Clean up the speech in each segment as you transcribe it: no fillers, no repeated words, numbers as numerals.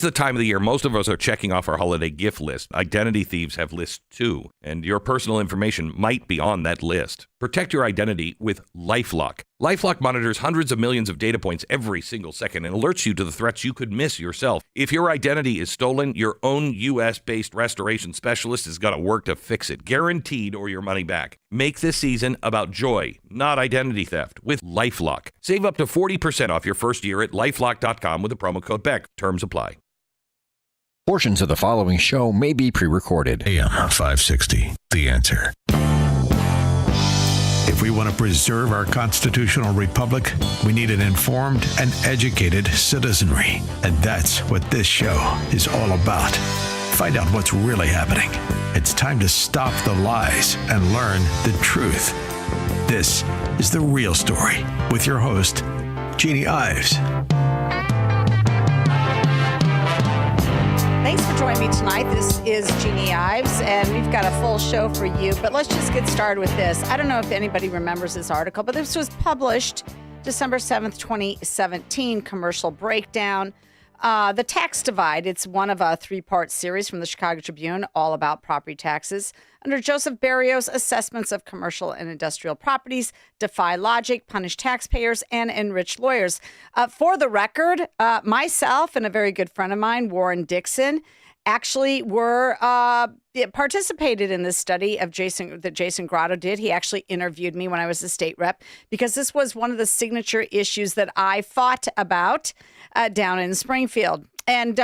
It's the time of the year most of us are checking off our holiday gift list. Identity thieves have lists too, and your personal information might be on that list. Protect your identity with LifeLock. LifeLock monitors hundreds of millions of data points every single second and alerts you to the threats you could miss yourself. If your identity is stolen, your own U.S.-based restoration specialist has got to work to fix it, guaranteed, or your money back. Make this season about joy, not identity theft, with LifeLock. Save up to 40% off your first year at LifeLock.com with the promo code BECK. Terms apply. Portions of the following show may be pre-recorded. AM 560, The Answer. If we want to preserve our constitutional republic, we need an informed and educated citizenry. And that's what this show is all about. Find out what's really happening. It's time to stop the lies and learn the truth. This is The Real Story with your host, Jeannie Ives. Thanks for joining me tonight. This is Jeannie Ives, and we've got a full show for you. But let's just get started with this. I don't know if anybody remembers this article, but this was published December 7th, 2017, Commercial Breakdown. The Tax Divide, it's one of a three-part series from the Chicago Tribune, all about property taxes. Under Joseph Berrios, assessments of commercial and industrial properties defy logic, punish taxpayers, and enrich lawyers. For the record, myself and a very good friend of mine, Warren Dixon, actually were participated in this study of that Jason Grotto did. He actually interviewed me when I was a state rep because this was one of the signature issues that I fought about down in Springfield. And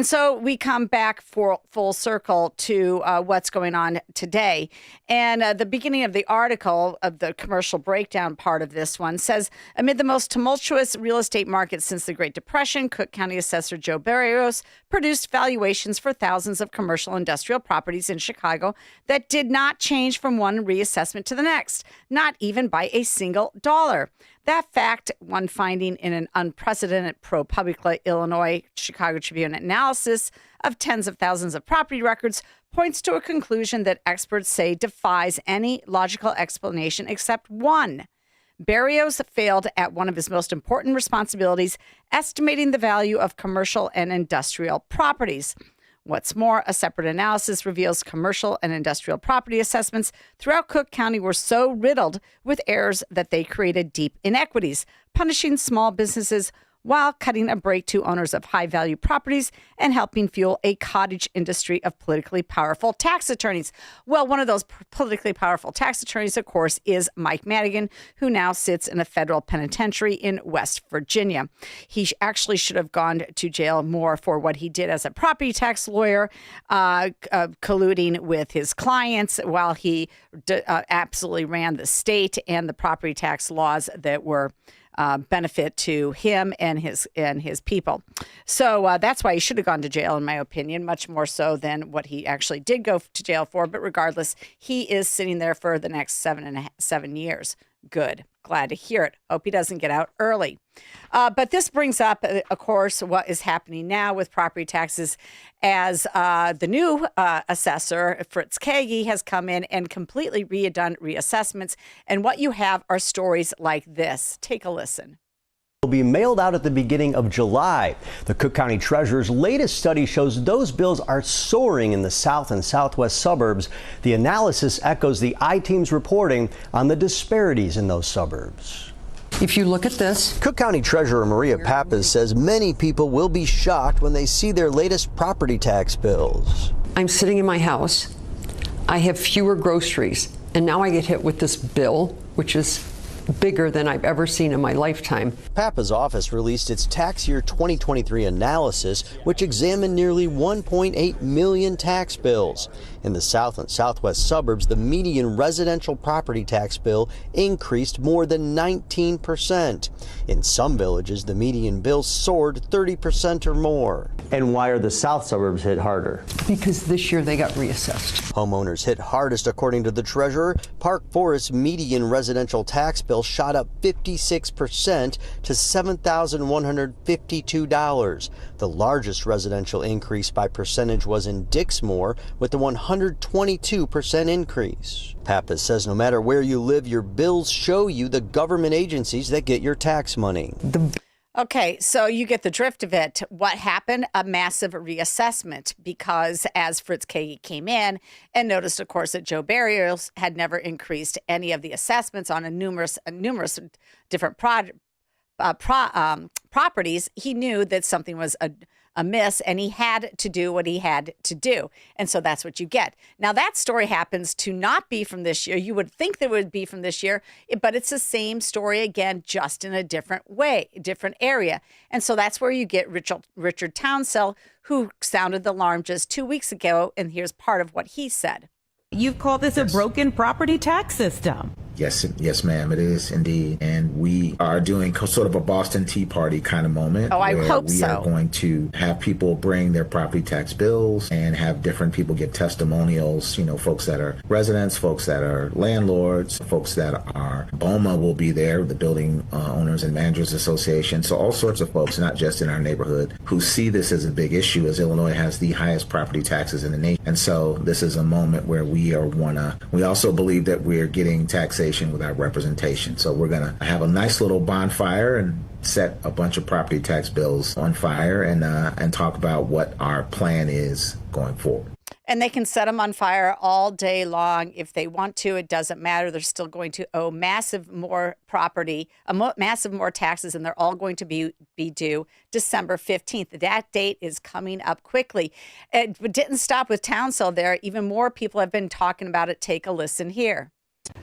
so we come back for full circle to what's going on today. And the beginning of the article of the Commercial Breakdown part of this one says, amid the most tumultuous real estate market since the Great Depression, Cook County Assessor Joe Berrios produced valuations for thousands of commercial industrial properties in Chicago that did not change from one reassessment to the next, not even by a single dollar. That fact, one finding in an unprecedented ProPublica Illinois Chicago Tribune analysis of tens of thousands of property records, points to a conclusion that experts say defies any logical explanation except one. Berrios failed at one of his most important responsibilities, estimating the value of commercial and industrial properties. What's more, a separate analysis reveals commercial and industrial property assessments throughout Cook County were so riddled with errors that they created deep inequities, punishing small businesses while cutting a break to owners of high-value properties and helping fuel a cottage industry of politically powerful tax attorneys. Well, one of those politically powerful tax attorneys, of course, is Mike Madigan, who now sits in a federal penitentiary in West Virginia. He actually should have gone to jail more for what he did as a property tax lawyer, colluding with his clients while he absolutely ran the state and the property tax laws that were benefit to him and his people. So that's why he should have gone to jail, in my opinion, much more so than what he actually did go to jail for. But regardless, he is sitting there for the next 7 years. Good. Glad to hear it. Hope he doesn't get out early. But this brings up, of course, what is happening now with property taxes as the new assessor, Fritz Kagi, has come in and completely redone reassessments. And what you have are stories like this. Take a listen. Will be mailed out at the beginning of July. The Cook County Treasurer's latest study shows those bills are soaring in the south and southwest suburbs. The analysis echoes the I-Team's reporting on the disparities in those suburbs. If you look at this, Cook County Treasurer Maria Pappas says many people will be shocked when they see their latest property tax bills. I'm sitting in my house. I have fewer groceries, and now I get hit with this bill, which is bigger than I've ever seen in my lifetime. Pappas' office released its tax year 2023 analysis, which examined nearly 1.8 million tax bills. In the south and southwest suburbs, the median residential property tax bill increased more than 19%. In some villages, the median bill soared 30% or more. And why are the south suburbs hit harder? Because this year they got reassessed. Homeowners hit hardest, according to the treasurer. Park Forest's median residential tax bill shot up 56% to $7,152. The largest residential increase by percentage was in Dixmoor, with the 122% increase. Pappas says no matter where you live, your bills show you the government agencies that get your tax money. Okay, so you get the drift of it. What happened? A massive reassessment because as Fritz Kage came in and noticed, of course, that Joe Barrios had never increased any of the assessments on a numerous different properties, he knew that something was amiss and he had to do what he had to do. And so that's what you get. Now, that story happens to not be from this year. You would think that it would be from this year, but it's the same story again, just in a different way, different area. And so that's where you get Richard Townsell, who sounded the alarm just 2 weeks ago. And here's part of what he said. You've called this a broken property tax system. Yes, ma'am, it is indeed. And we are doing sort of a Boston Tea Party kind of moment. Oh, I hope we are going to have people bring their property tax bills and have different people give testimonials, folks that are residents, folks that are landlords, folks that are BOMA will be there, the Building Owners and Managers Association. So all sorts of folks, not just in our neighborhood, who see this as a big issue, as Illinois has the highest property taxes in the nation. And so this is a moment where we also believe that we're getting taxation without representation. So we're going to have a nice little bonfire and set a bunch of property tax bills on fire and talk about what our plan is going forward. And they can set them on fire all day long if they want to. It doesn't matter. They're still going to owe massive more taxes, and they're all going to be due December 15th. That date is coming up quickly. It didn't stop with Townsell there. Even more people have been talking about it. Take a listen here.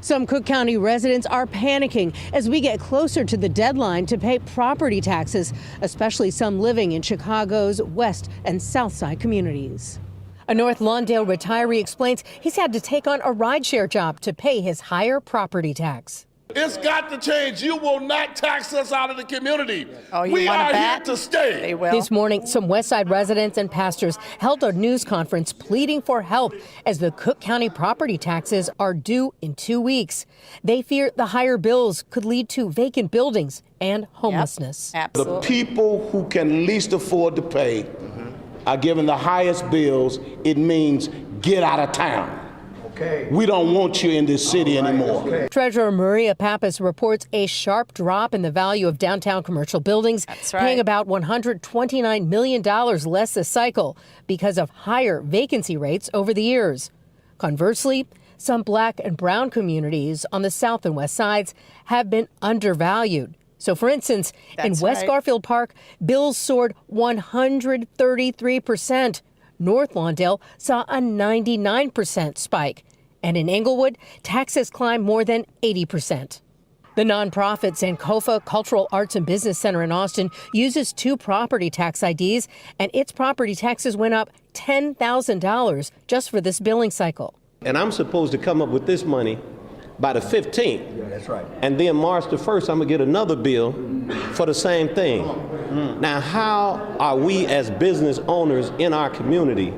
Some Cook County residents are panicking as we get closer to the deadline to pay property taxes, especially some living in Chicago's West and South Side communities. A North Lawndale retiree explains he's had to take on a rideshare job to pay his higher property tax. It's got to change. You will not tax us out of the community. Oh, we are here to stay. They will. This morning, some West Side residents and pastors held a news conference pleading for help as the Cook County property taxes are due in 2 weeks. They fear the higher bills could lead to vacant buildings and homelessness. Yep, absolutely. The people who can least afford to pay are given the highest bills. It means get out of town. Okay. We don't want you in this city anymore. Okay. Treasurer Maria Pappas reports a sharp drop in the value of downtown commercial buildings, paying about $129 million less this cycle because of higher vacancy rates over the years. Conversely, some Black and brown communities on the south and west sides have been undervalued. So, for instance, in West Garfield Park, bills soared 133%. North Lawndale saw a 99% spike. And in Englewood, taxes climbed more than 80%. The nonprofit Sankofa Cultural Arts and Business Center in Austin uses 2 property tax IDs, and its property taxes went up $10,000 just for this billing cycle. And I'm supposed to come up with this money by the 15th. Yeah, that's right. And then March the 1st, I'm going to get another bill for the same thing. Now, how are we as business owners in our community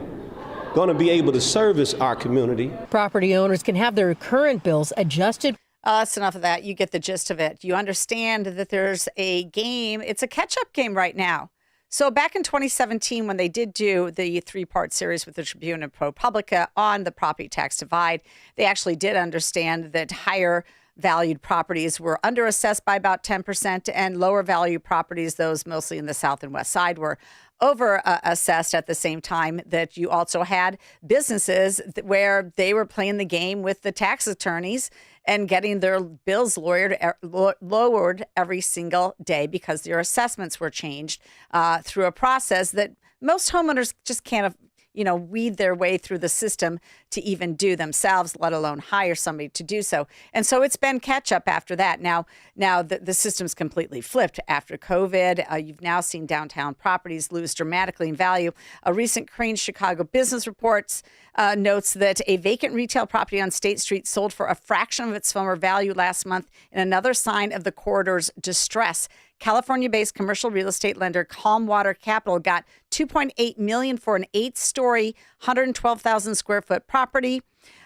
going to be able to service our community? Property owners can have their current bills adjusted. That's enough of that. You get the gist of it. You understand that there's a game. It's a catch-up game right now. So back in 2017, when they did do the 3-part series with the Tribune and ProPublica on the property tax divide, they actually did understand that higher valued properties were underassessed by about 10%, and lower value properties, those mostly in the south and west side, were over assessed at the same time. That you also had businesses where they were playing the game with the tax attorneys and getting their bills lowered every single day because their assessments were changed through a process that most homeowners just can't weed their way through the system to even do themselves, let alone hire somebody to do so. And so it's been catch up after that. Now the system's completely flipped after COVID. You've now seen downtown properties lose dramatically in value. A recent Crain's Chicago Business Reports notes that a vacant retail property on State Street sold for a fraction of its former value last month, in another sign of the corridor's distress. California-based commercial real estate lender Calm Water Capital got $2.8 million for an 8-story, 112,000 square foot property.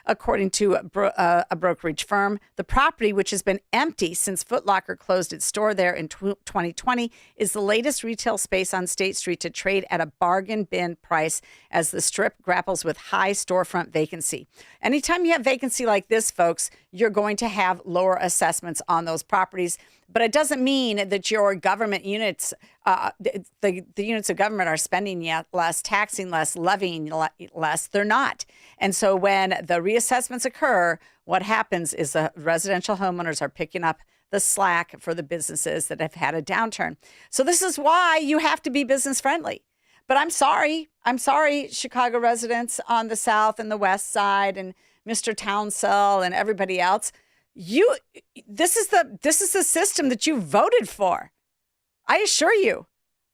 According to a brokerage firm, the property, which has been empty since Foot Locker closed its store there in 2020, is the latest retail space on State Street to trade at a bargain bin price as the Strip grapples with high storefront vacancy. Anytime you have vacancy like this, folks, you're going to have lower assessments on those properties. But it doesn't mean that your government units, the units of government are spending less, taxing less, levying less. They're not. And so when the reassessments occur, what happens is the residential homeowners are picking up the slack for the businesses that have had a downturn. So this is why you have to be business friendly. But I'm sorry, Chicago residents on the South and the West Side and Mr. Townsell and everybody else. This is the system that you voted for. I assure you,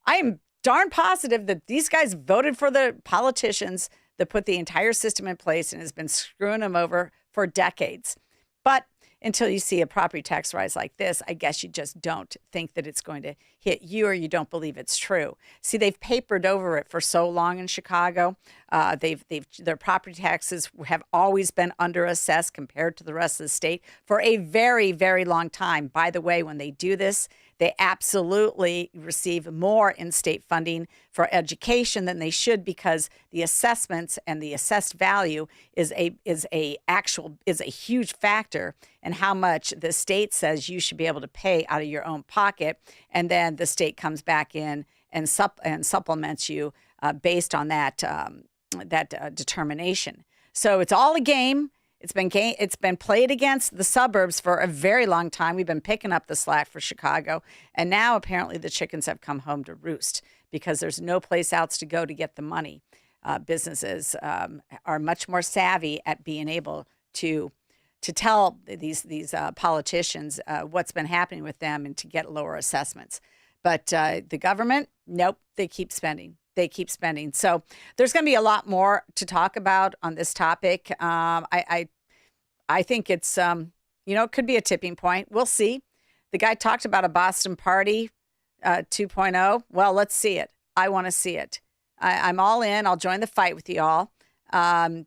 I am darn positive that these guys voted for the politicians that put the entire system in place and has been screwing them over for decades. But until you see a property tax rise like this, I guess you just don't think that it's going to hit you, or you don't believe it's true. See, they've papered over it for so long in Chicago. Their property taxes have always been underassessed compared to the rest of the state for a very, very long time. By the way, when they do this, they absolutely receive more in state funding for education than they should, because the assessments and the assessed value is a huge factor in how much the state says you should be able to pay out of your own pocket, and then the state comes back in and supplements you based on that determination. So it's all a game. It's been played against the suburbs for a very long time. We've been picking up the slack for Chicago, and now apparently the chickens have come home to roost because there's no place else to go to get the money. Businesses are much more savvy at being able to tell these politicians what's been happening with them and to get lower assessments. But the government, nope, they keep spending. So there's going to be a lot more to talk about on this topic. I think it's, it could be a tipping point. We'll see. The guy talked about a Boston party 2.0. Well, let's see it. I want to see it. I'm all in. I'll join the fight with you all. And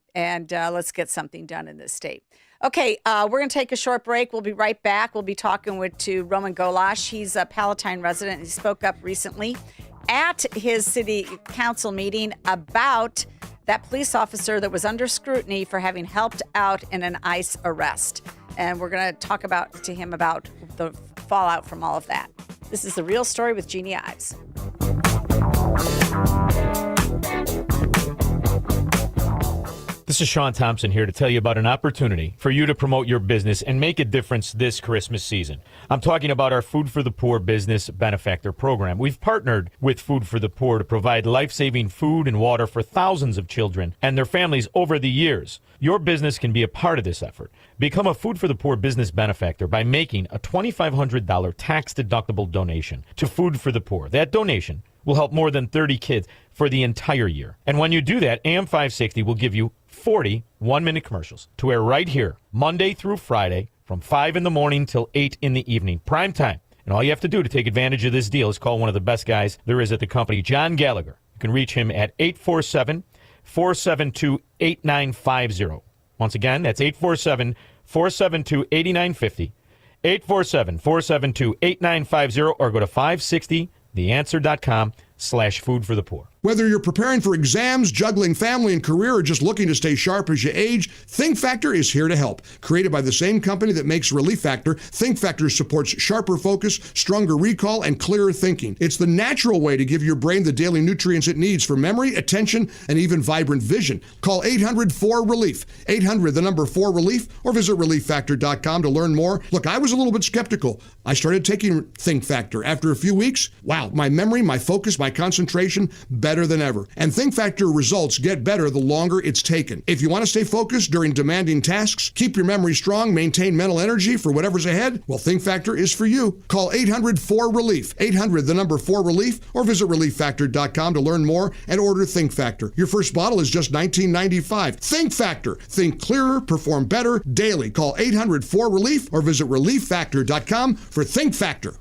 let's get something done in this state. Okay, we're going to take a short break. We'll be right back. We'll be talking to Roman Golash. He's a Palatine resident. He spoke up recently at his city council meeting about that police officer that was under scrutiny for having helped out in an ICE arrest. And we're going to talk to him about the fallout from all of that. This is The Real Story with Jeannie Ives. This is Sean Thompson here to tell you about an opportunity for you to promote your business and make a difference this Christmas season. I'm talking about our Food for the Poor Business Benefactor Program. We've partnered with Food for the Poor to provide life-saving food and water for thousands of children and their families over the years. Your business can be a part of this effort. Become a Food for the Poor business benefactor by making a $2,500 tax-deductible donation to Food for the Poor. That donation will help more than 30 kids for the entire year. And when you do that, AM 560 will give you 40 one-minute commercials to air right here, Monday through Friday, from 5 in the morning till 8 in the evening, prime time. And all you have to do to take advantage of this deal is call one of the best guys there is at the company, John Gallagher. You can reach him at 847-472-8950. Once again, that's 847-472-8950, 847-472-8950, or go to 560theanswer.com/food for the poor. Whether you're preparing for exams, juggling family and career, or just looking to stay sharp as you age, Think Factor is here to help. Created by the same company that makes Relief Factor, Think Factor supports sharper focus, stronger recall, and clearer thinking. It's the natural way to give your brain the daily nutrients it needs for memory, attention, and even vibrant vision. Call 800-4RELIEF, 800-4RELIEF, or visit ReliefFactor.com to learn more. Look, I was a little bit skeptical. I started taking Think Factor. After a few weeks, wow, my memory, my focus, my concentration, better than ever. And Think Factor results get better the longer it's taken. If you want to stay focused during demanding tasks, keep your memory strong, maintain mental energy for whatever's ahead, well, Think Factor is for you. Call 800-4RELIEF, 800-4RELIEF, or visit ReliefFactor.com to learn more and order Think Factor. Your first bottle is just $19.95. Think Factor. Think clearer, perform better daily. Call 800-4RELIEF or visit ReliefFactor.com for Think Factor.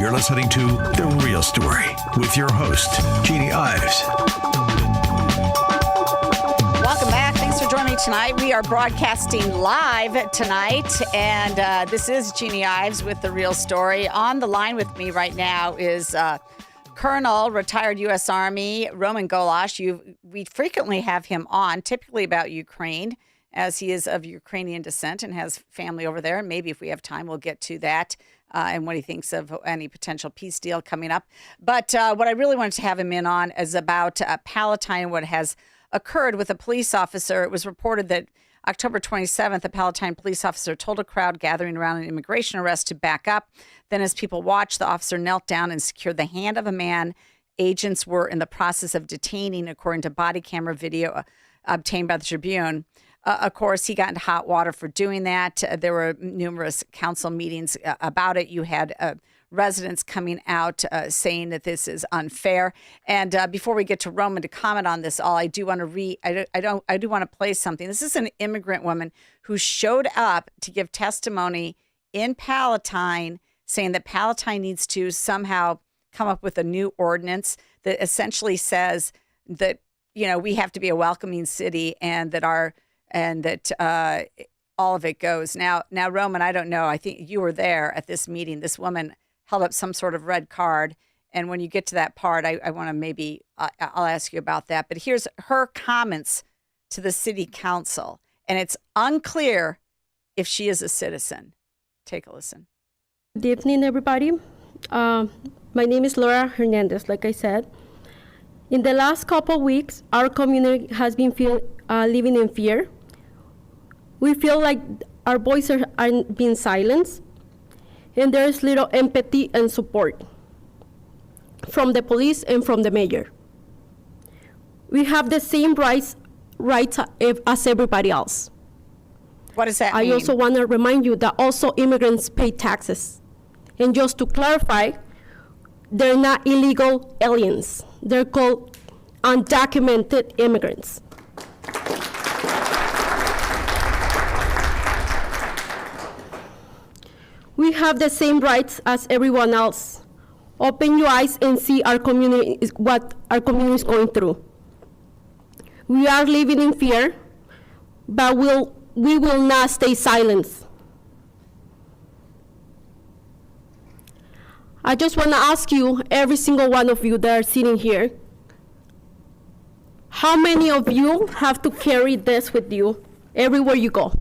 You're listening to The Real Story with your host, Jeannie Ives. Welcome back. Thanks for joining me tonight. We are broadcasting live tonight, and this is Jeannie Ives with The Real Story. On the line with me right now is Colonel, retired U.S. Army, Roman Golash. We frequently have him on, typically about Ukraine, as he is of Ukrainian descent and has family over there. And maybe if we have time, we'll get to that and what he thinks of any potential peace deal coming up. But what I really wanted to have him in on is about Palatine, what has occurred with a police officer. It was reported that October 27th, a Palatine police officer told a crowd gathering around an immigration arrest to back up. Then as people watched, the officer knelt down and secured the hand of a man agents were in the process of detaining, according to body camera video obtained by the Tribune. Of course, he got into hot water for doing that. There were numerous council meetings about it. You had residents coming out saying that this is unfair. And before we get to Roman to comment on this, all I do want to I do want to play something. This is an immigrant woman who showed up to give testimony in Palatine, saying that Palatine needs to somehow come up with a new ordinance that essentially says that, you know, we have to be a welcoming city and that all of it goes. Now, Roman, I don't know. I think you were there at this meeting. This woman held up some sort of red card. And when you get to that part, I want to I'll ask you about that. But here's her comments to the city council. And it's unclear if she is a citizen. Take a listen. Good evening, everybody. My name is Laura Hernandez, like I said. In the last couple of weeks, our community has been living in fear. We feel like our voices are being silenced, and there is little empathy and support from the police and from the mayor. We have the same rights as everybody else. What does that mean? I also want to remind you that also immigrants pay taxes. And just to clarify, they're not illegal aliens. They're called undocumented immigrants. We have the same rights as everyone else. Open your eyes and see our community what our community is going through. We are living in fear, but we will not stay silent. I just want to ask you, every single one of you that are sitting here, how many of you have to carry this with you everywhere you go?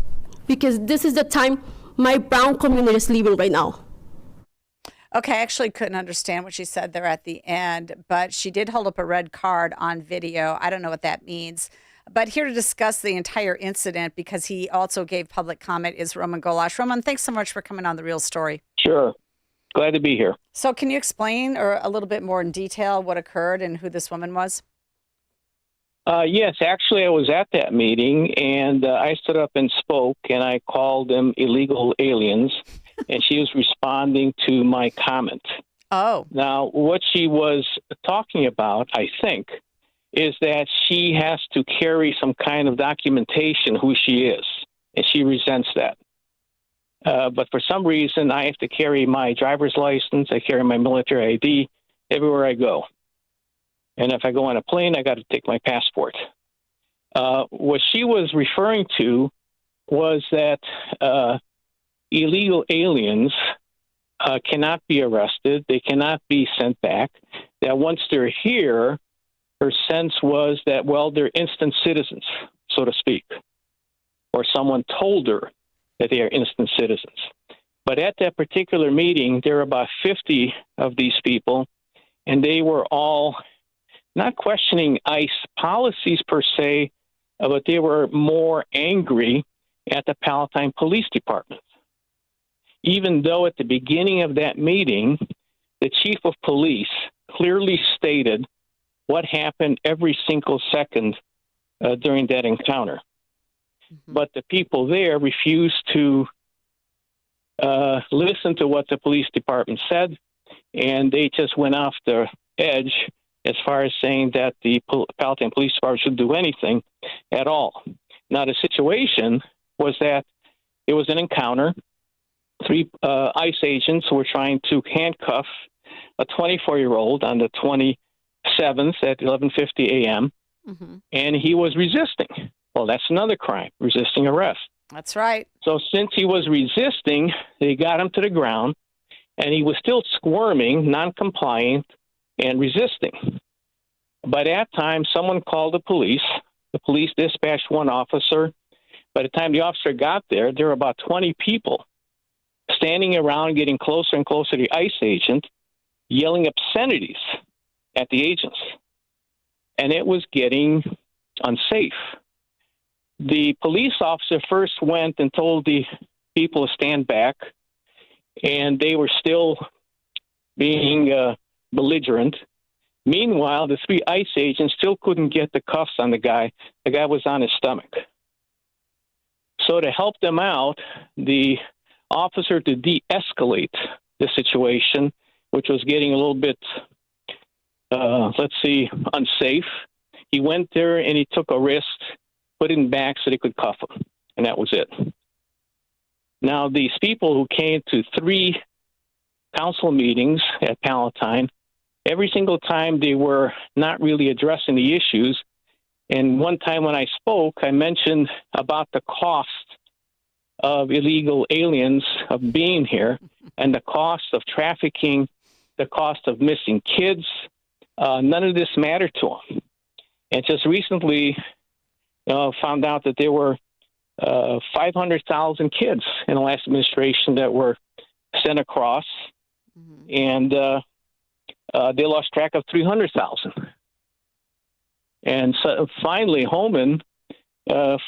Because this is the time my brown community is living right now. Okay, I actually couldn't understand what she said there at the end, but she did hold up a red card on video. I don't know what that means. But here to discuss the entire incident, because he also gave public comment, is Roman Golash. Roman, thanks so much for coming on The Real Story. Sure. Glad to be here. So can you explain or a little bit more in detail what occurred and who this woman was? Yes, actually, I was at that meeting, and I stood up and spoke, and I called them illegal aliens, and she was responding to my comment. Oh. Now, what she was talking about, I think, is that she has to carry some kind of documentation who she is, and she resents that. But for some reason, I have to carry my driver's license, I carry my military ID everywhere I go. And if I go on a plane, I got to take my passport. What she was referring to was that illegal aliens cannot be arrested. They cannot be sent back. That once they're here, her sense was that, well, they're instant citizens, so to speak. Or someone told her that they are instant citizens. But at that particular meeting, there were about 50 of these people, and they were all not questioning ICE policies per se, but they were more angry at the Palatine Police Department. Even though at the beginning of that meeting, the chief of police clearly stated what happened every single second during that encounter. Mm-hmm. But the people there refused to listen to what the police department said, and they just went off the edge as far as saying that the Palatine Police Department should do anything at all. Now, the situation was that it was an encounter. 3 ICE agents were trying to handcuff a 24-year-old on the 27th at 11:50 a.m., and he was resisting. Well, that's another crime, resisting arrest. That's right. So since he was resisting, they got him to the ground, and he was still squirming, non-compliant, and resisting. By that time, someone called the police. The police dispatched one officer. By the time the officer got there were about 20 people standing around, getting closer and closer to the ICE agent, yelling obscenities at the agents. And it was getting unsafe. The police officer first went and told the people to stand back, and they were still being belligerent. Meanwhile, the 3 ICE agents still couldn't get the cuffs on the guy. The guy was on his stomach. So to help them out, the officer, to de-escalate the situation, which was getting a little bit, unsafe, he went there and he took a wrist, put him back so they could cuff him, and that was it. Now, these people who came to 3 council meetings at Palatine, every single time they were not really addressing the issues. And one time when I spoke, I mentioned about the cost of illegal aliens of being here and the cost of trafficking, the cost of missing kids. None of this mattered to them. And just recently found out that there were 500,000 kids in the last administration that were sent across, and they lost track of 300,000. And so finally, Holman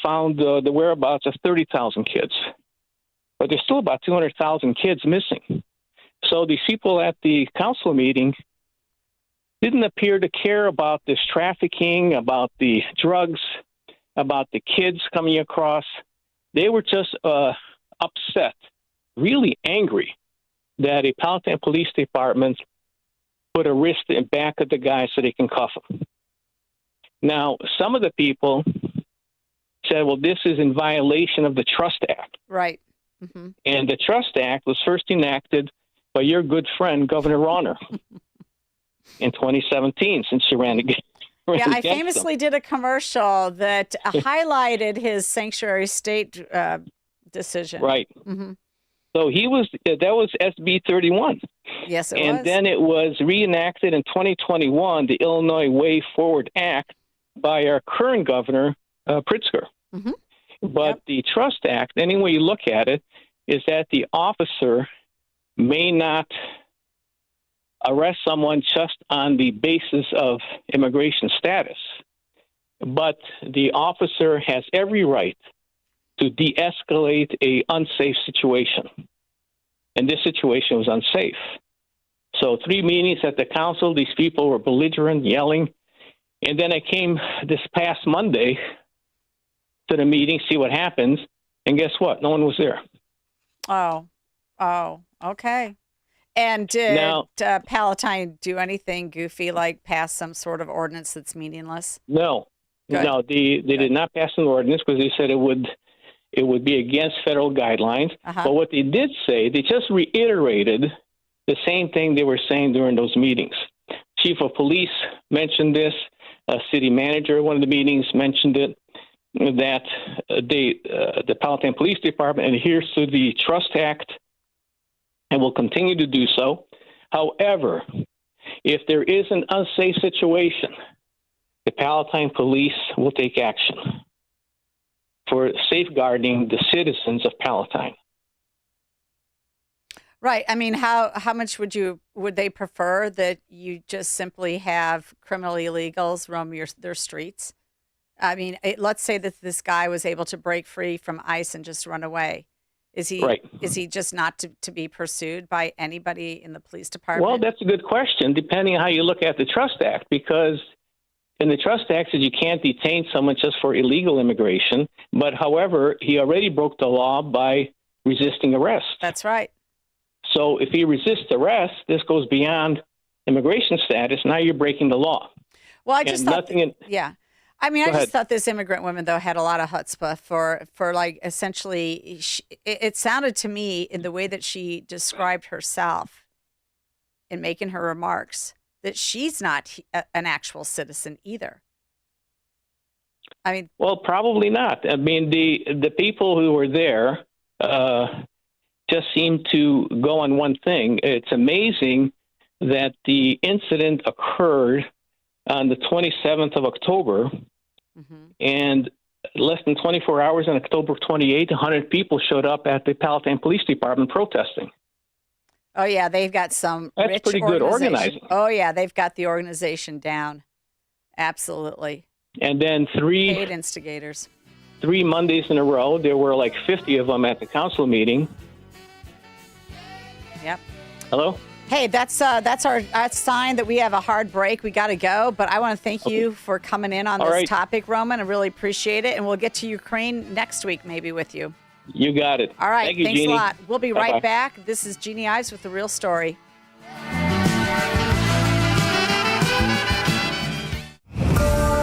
found the whereabouts of 30,000 kids. But there's still about 200,000 kids missing. So these people at the council meeting didn't appear to care about this trafficking, about the drugs, about the kids coming across. They were just upset, really angry that a Palatine Police Department put a wrist in the back of the guy so they can cuff him. Now, some of the people said, well, this is in violation of the Trust Act. Right. And the Trust Act was first enacted by your good friend, Governor Rauner, in 2017, since she ran against Yeah, I famously did a commercial that highlighted his sanctuary state decision. Right. So that was SB 31. Yes, it was. And then it was reenacted in 2021, the Illinois Way Forward Act by our current governor, Pritzker. But the Trust Act, any way you look at it, is that the officer may not arrest someone just on the basis of immigration status, but the officer has every right to de-escalate a unsafe situation. And this situation was unsafe. So 3 meetings at the council, these people were belligerent, yelling. And then I came this past Monday to the meeting, see what happens. And guess what? No one was there. Oh, okay. And did Palatine do anything goofy, like pass some sort of ordinance that's meaningless? No. Good. No, they did not pass an ordinance because they said it would be against federal guidelines. But what they did say, they just reiterated the same thing they were saying during those meetings. Chief of Police mentioned this. City manager at one of the meetings mentioned it, that the Palatine Police Department adheres to the Trust Act and will continue to do so. However, if there is an unsafe situation, the Palatine Police will take action for safeguarding the citizens of Palatine. Right. I mean, how much would they prefer that you just simply have criminal illegals roam their streets? I mean, let's say that this guy was able to break free from ICE and just run away. Is he just not to be pursued by anybody in the police department? Well, that's a good question, depending on how you look at the Trust Act, because in the Trust Act says you can't detain someone just for illegal immigration. But however, he already broke the law by resisting arrest. That's right. So if he resists arrest, this goes beyond immigration status. Now you're breaking the law. Well, I just thought, I mean, I just thought this immigrant woman, though, had a lot of chutzpah for like, essentially, it sounded to me in the way that she described herself in making her remarks that she's not an actual citizen either. I mean, well, probably not. I mean, the people who were there just seem to go on one thing. It's amazing that the incident occurred on the 27th of October, and less than 24 hours on October 28th, 100 people showed up at the Palatine Police Department protesting. Oh, yeah, they've got some That's rich pretty good organization. organizing. Oh, yeah, they've got the organization down. Absolutely. And then Paid instigators. 3 Mondays in a row, there were like 50 of them at the council meeting. Yep. Hello? Hey, that's our sign that we have a hard break. We got to go, but I want to thank you for coming in on this topic, Roman. I really appreciate it, and we'll get to Ukraine next week maybe with you. You got it. All right, Thank you, thanks Jeannie. a lot. We'll be Bye-bye. right back. This is Jeannie Ives with The Real Story.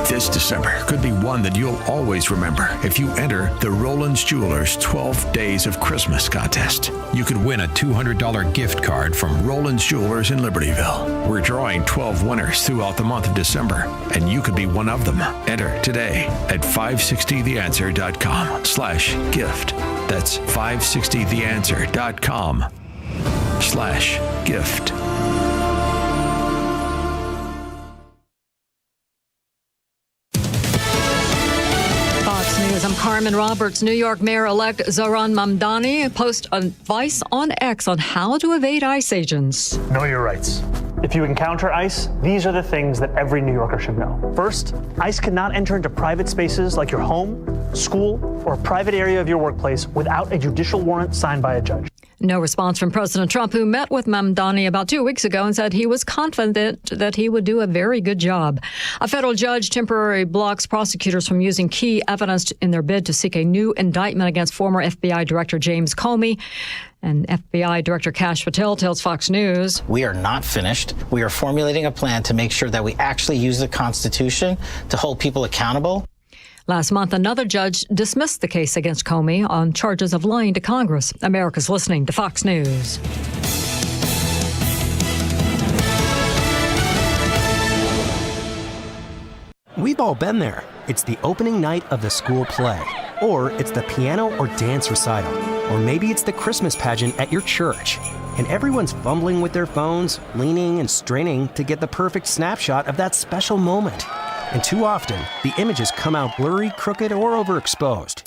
This December could be one that you'll always remember if you enter the Roland's Jewelers 12 Days of Christmas contest. You could win a $200 gift card from Roland's Jewelers in Libertyville. We're drawing 12 winners throughout the month of December, and you could be one of them. Enter today at 560theanswer.com/gift. That's 560theanswer.com/gift. I'm Carmen Roberts. New York Mayor-elect Zohran Mamdani posts advice on X on how to evade ICE agents. Know your rights. If you encounter ICE, these are the things that every New Yorker should know. First, ICE cannot enter into private spaces like your home, school, or a private area of your workplace without a judicial warrant signed by a judge. No response from President Trump, who met with Mamdani about 2 weeks ago and said he was confident that he would do a very good job. A federal judge temporarily blocks prosecutors from using key evidence in their bid to seek a new indictment against former FBI Director James Comey. And FBI Director Kash Patel tells Fox News, "We are not finished. We are formulating a plan to make sure that we actually use the Constitution to hold people accountable." Last month, another judge dismissed the case against Comey on charges of lying to Congress. America's listening to Fox News. We've all been there. It's the opening night of the school play, or it's the piano or dance recital, or maybe it's the Christmas pageant at your church. And everyone's fumbling with their phones, leaning and straining to get the perfect snapshot of that special moment. And too often, the images come out blurry, crooked, or overexposed.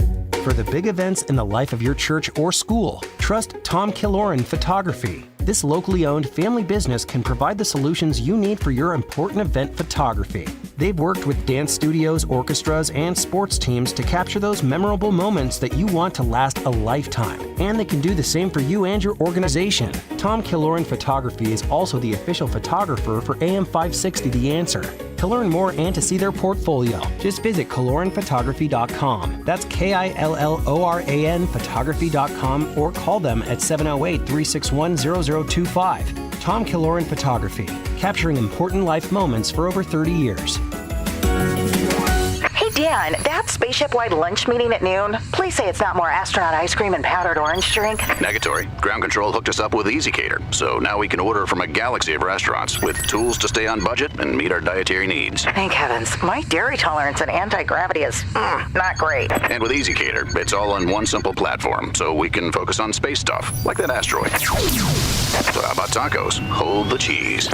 For the big events in the life of your church or school, trust Tom Killoran Photography. This locally owned family business can provide the solutions you need for your important event photography. They've worked with dance studios, orchestras, and sports teams to capture those memorable moments that you want to last a lifetime. And they can do the same for you and your organization. Tom Killoran Photography is also the official photographer for AM 560 The Answer. To learn more and to see their portfolio, just visit KilloranPhotography.com. That's KILLORAN Photography.com, or call them at 708-361-0025. Tom Killoran Photography, capturing important life moments for over 30 years. Hey, Dan, that spaceship-wide lunch meeting at noon, please say it's not more astronaut ice cream and powdered orange drink. Negatory. Ground control hooked us up with EasyCater, so now we can order from a galaxy of restaurants with tools to stay on budget and meet our dietary needs. Thank heavens. My dairy tolerance and anti-gravity is not great. And with EasyCater, it's all on one simple platform, so we can focus on space stuff, like that asteroid. So how about tacos? Hold the cheese.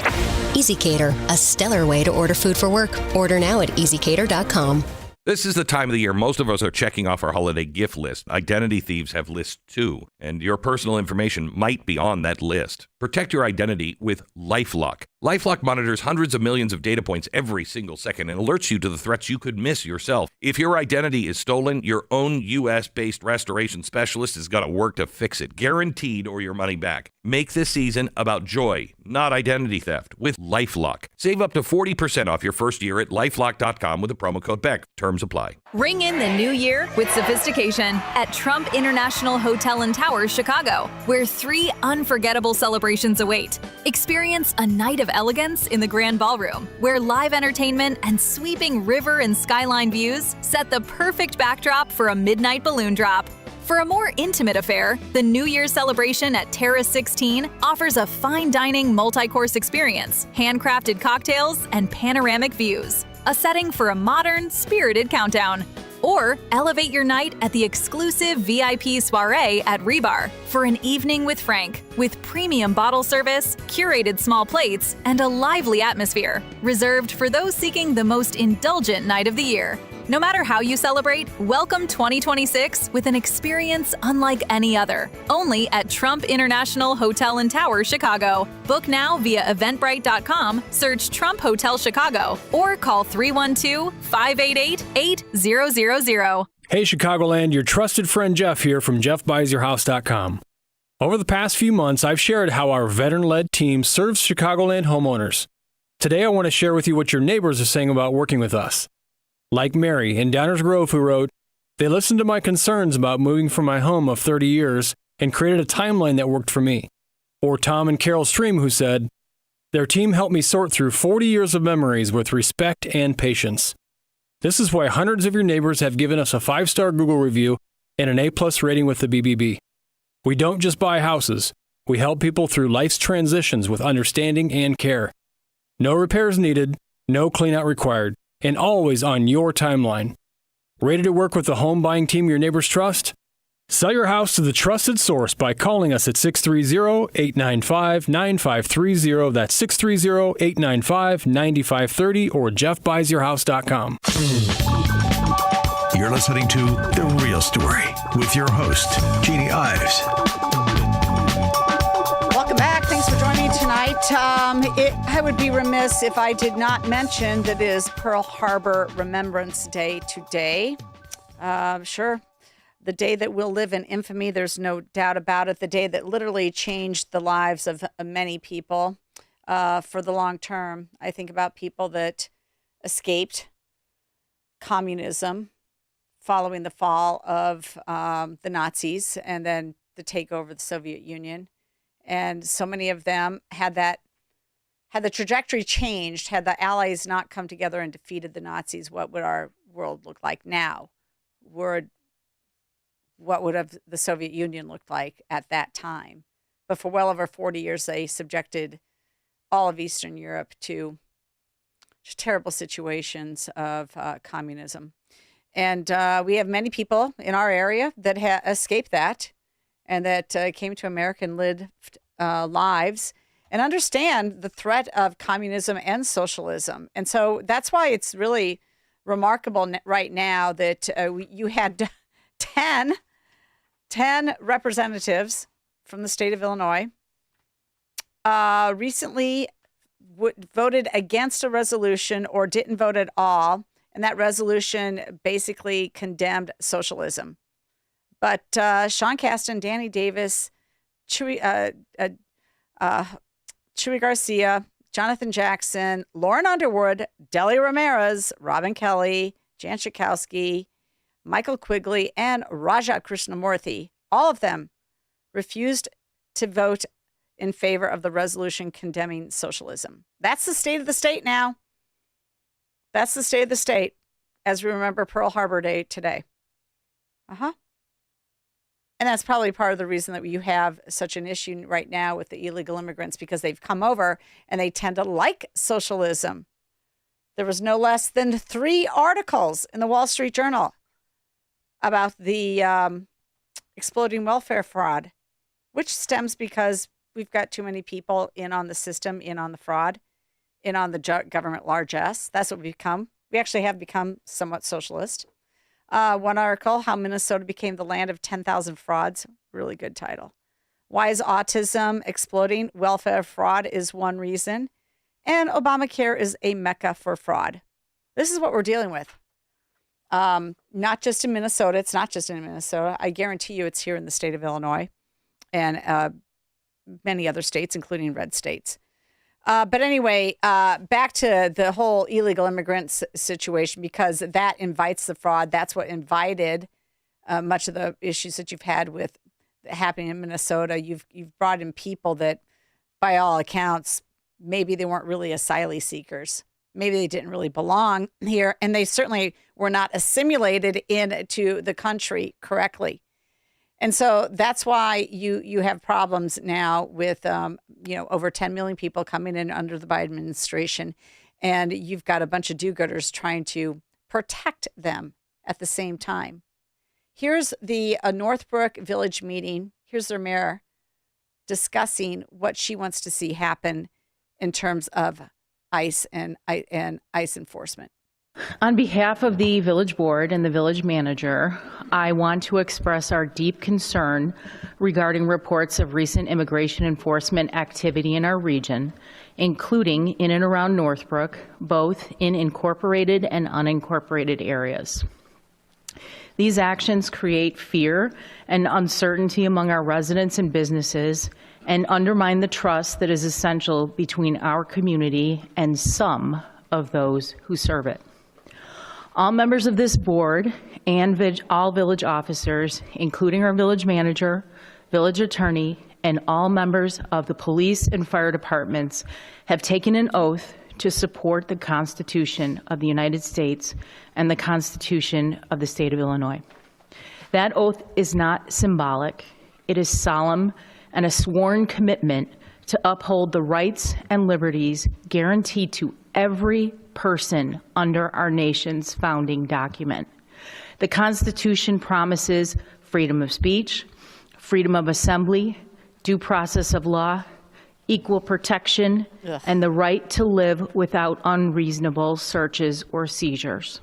EasyCater, a stellar way to order food for work. Order now at EasyCater.com. This is the time of the year most of us are checking off our holiday gift list. Identity thieves have lists too, and your personal information might be on that list. Protect your identity with LifeLock. LifeLock monitors hundreds of millions of data points every single second and alerts you to the threats you could miss yourself. If your identity is stolen, your own U.S.-based restoration specialist is going to work to fix it, guaranteed, or your money back. Make this season about joy, not identity theft, with LifeLock. Save up to 40% off your first year at LifeLock.com with the promo code BECK. Terms apply. Ring in the new year with sophistication at Trump International Hotel and Towers, Chicago, where 3 unforgettable celebrations await. Experience a night of elegance in the Grand Ballroom, where live entertainment and sweeping river and skyline views set the perfect backdrop for a midnight balloon drop. For a more intimate affair, the New Year's celebration at Terrace 16 offers a fine dining multi-course experience, handcrafted cocktails, and panoramic views. A setting for a modern, spirited countdown. Or elevate your night at the exclusive VIP soiree at Rebar for an evening with Frank, with premium bottle service, curated small plates, and a lively atmosphere, reserved for those seeking the most indulgent night of the year. No matter how you celebrate, welcome 2026 with an experience unlike any other. Only at Trump International Hotel and Tower, Chicago. Book now via Eventbrite.com, search Trump Hotel Chicago, or call 312-588-8000. Hey Chicagoland, your trusted friend Jeff here from JeffBuysYourHouse.com. Over the past few months, I've shared how our veteran-led team serves Chicagoland homeowners. Today, I want to share with you what your neighbors are saying about working with us. Like Mary in Downers Grove, who wrote, "They listened to my concerns about moving from my home of 30 years and created a timeline that worked for me." Or Tom and Carol Stream, who said, "Their team helped me sort through 40 years of memories with respect and patience." This is why hundreds of your neighbors have given us a 5-star Google review and an A+ rating with the BBB. We don't just buy houses. We help people through life's transitions with understanding and care. No repairs needed, no cleanout required, and always on your timeline. Ready to work with the home buying team your neighbors trust? Sell your house to the trusted source by calling us at 630-895-9530. That's 630-895-9530 or JeffBuysYourHouse.com. You're listening to The Real Story with your host, Jeannie Ives. Welcome back. Thanks for joining me tonight. I would be remiss if I did not mention that it is Pearl Harbor Remembrance Day today. Sure, the day that will live in infamy, there's no doubt about it. The day that literally changed the lives of many people for the long term. I think about people that escaped communism following the fall of the Nazis and then the takeover of the Soviet Union. And so many of them had the trajectory changed, had the Allies not come together and defeated the Nazis, what would our world look like now? What would have the Soviet Union looked like at that time? But for well over 40 years, they subjected all of Eastern Europe to just terrible situations of communism. And we have many people in our area that escaped that and that came to America and lived lives and understand the threat of communism and socialism. And so that's why it's really remarkable right now that you had 10 representatives from the state of Illinois recently voted against a resolution or didn't vote at all. And that resolution basically condemned socialism. But Sean Casten, Danny Davis, Chewy Garcia, Jonathan Jackson, Lauren Underwood, Delia Ramirez, Robin Kelly, Jan Schakowsky, Michael Quigley, and Rajat Krishnamurthy, all of them refused to vote in favor of the resolution condemning socialism. That's the state of the state now. That's the state of the state as we remember Pearl Harbor Day today. And that's probably part of the reason that you have such an issue right now with the illegal immigrants, because they've come over and they tend to like socialism. There was no less than 3 articles in the Wall Street Journal about the exploding welfare fraud, which stems because we've got too many people in on the system, in on the fraud, in on the government largesse. That's what we've become. We actually have become somewhat socialist. One article, How Minnesota Became the Land of 10,000 Frauds. Really good title. Why is autism exploding? Welfare fraud is one reason. And Obamacare is a mecca for fraud. This is what we're dealing with. Not just in Minnesota. It's not just in Minnesota. I guarantee you it's here in the state of Illinois and many other states, including red states. But anyway, back to the whole illegal immigrant situation, because that invites the fraud. That's what invited much of the issues that you've had with happening in Minnesota. You've brought in people that, by all accounts, maybe they weren't really asylum seekers. Maybe they didn't really belong here, and they certainly were not assimilated into the country correctly. And so that's why you have problems now with, over 10 million people coming in under the Biden administration. And you've got a bunch of do-gooders trying to protect them at the same time. Here's the Northbrook Village meeting. Here's their mayor discussing what she wants to see happen in terms of ICE and ICE enforcement. On behalf of the village board and the village manager, I want to express our deep concern regarding reports of recent immigration enforcement activity in our region, including in and around Northbrook, both in incorporated and unincorporated areas. These actions create fear and uncertainty among our residents and businesses and undermine the trust that is essential between our community and some of those who serve it. All members of this board and all village officers, including our village manager, village attorney, and all members of the police and fire departments have taken an oath to support the Constitution of the United States and the Constitution of the state of Illinois. That oath is not symbolic. It is solemn and a sworn commitment to uphold the rights and liberties guaranteed to every person under our nation's founding document. The Constitution promises freedom of speech, freedom of assembly, due process of law, equal protection, and the right to live without unreasonable searches or seizures.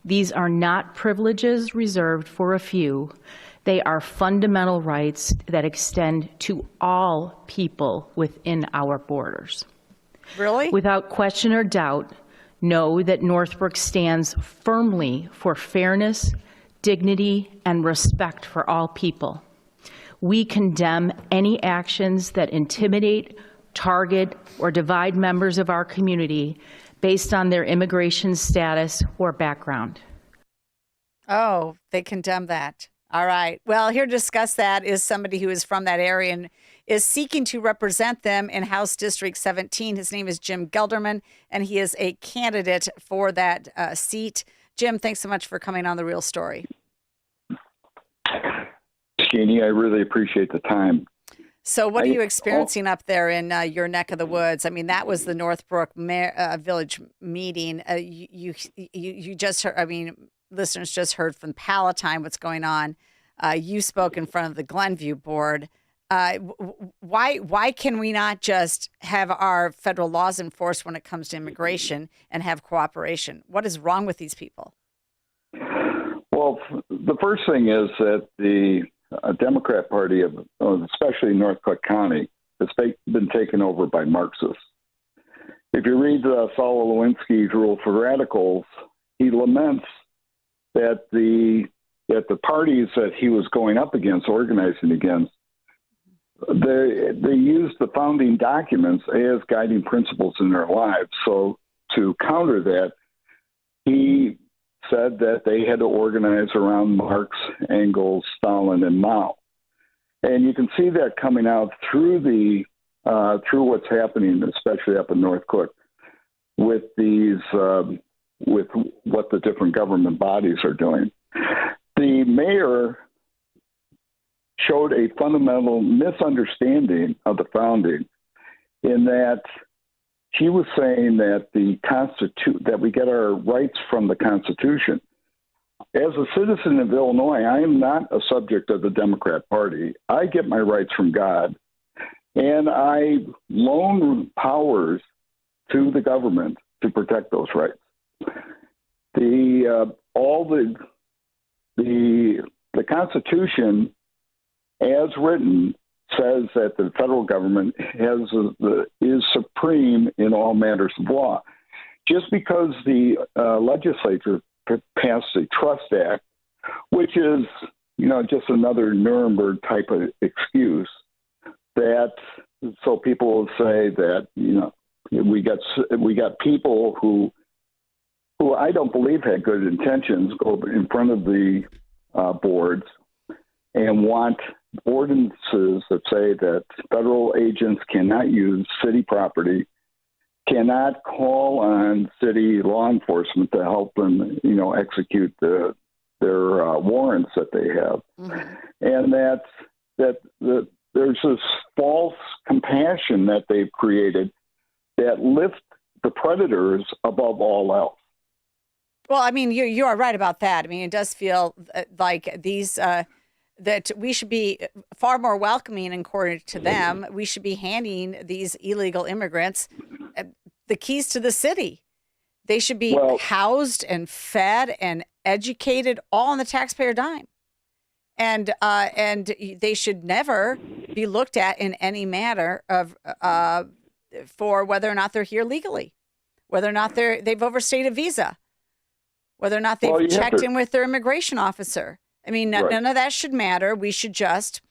These are not privileges reserved for a few. They are fundamental rights that extend to all people within our borders. Really? Without question or doubt, know that Northbrook stands firmly for fairness, dignity, and respect for all people. We condemn any actions that intimidate, target, or divide members of our community based on their immigration status or background. Oh, they condemn that. All right. Well, here to discuss that is somebody who is from that area and is seeking to represent them in House District 17. His name is Jim Gelderman, and he is a candidate for that seat. Jim, thanks so much for coming on The Real Story. Jeannie, I really appreciate the time. So what are you experiencing up there in your neck of the woods? I mean, that was the Northbrook Village meeting. You just heard, I mean, listeners just heard from Palatine what's going on. You spoke in front of the Glenview board. Why can we not just have our federal laws enforced when it comes to immigration and have cooperation? What is wrong with these people? Well, the first thing is that the Democrat Party, especially North Cook County, has been taken over by Marxists. If you read Saul Lewinsky's Rule for Radicals, he laments that the parties that he was going up against, organizing against, they used the founding documents as guiding principles in their lives. So to counter that, he said that they had to organize around Marx, Engels, Stalin, and Mao. And you can see that coming out through what's happening, especially up in North Cook, with these with what the different government bodies are doing. The mayor showed a fundamental misunderstanding of the founding in that he was saying that that we get our rights from the Constitution. As a citizen of Illinois, I am not a subject of the Democrat Party. I get my rights from God, and I loan powers to the government to protect those rights. The Constitution, as written, says that the federal government is supreme in all matters of law. Just because the legislature passed the Trust Act, which is, just another Nuremberg type of excuse, so people will say that, we got people who I don't believe had good intentions go in front of the boards and want ordinances that say that federal agents cannot use city property, cannot call on city law enforcement to help them, execute the warrants that they have, and that there's this false compassion that they've created that lifts the predators above all else. Well, I mean, you are right about that. I mean, it does feel like these that we should be far more welcoming, and according to them, we should be handing these illegal immigrants the keys to the city. They should be housed and fed and educated, all on the taxpayer dime, and they should never be looked at in any manner of for whether or not they're here legally, whether or not they've overstayed a visa, whether or not they've checked in with their immigration officer. I mean, none of that should matter. We should just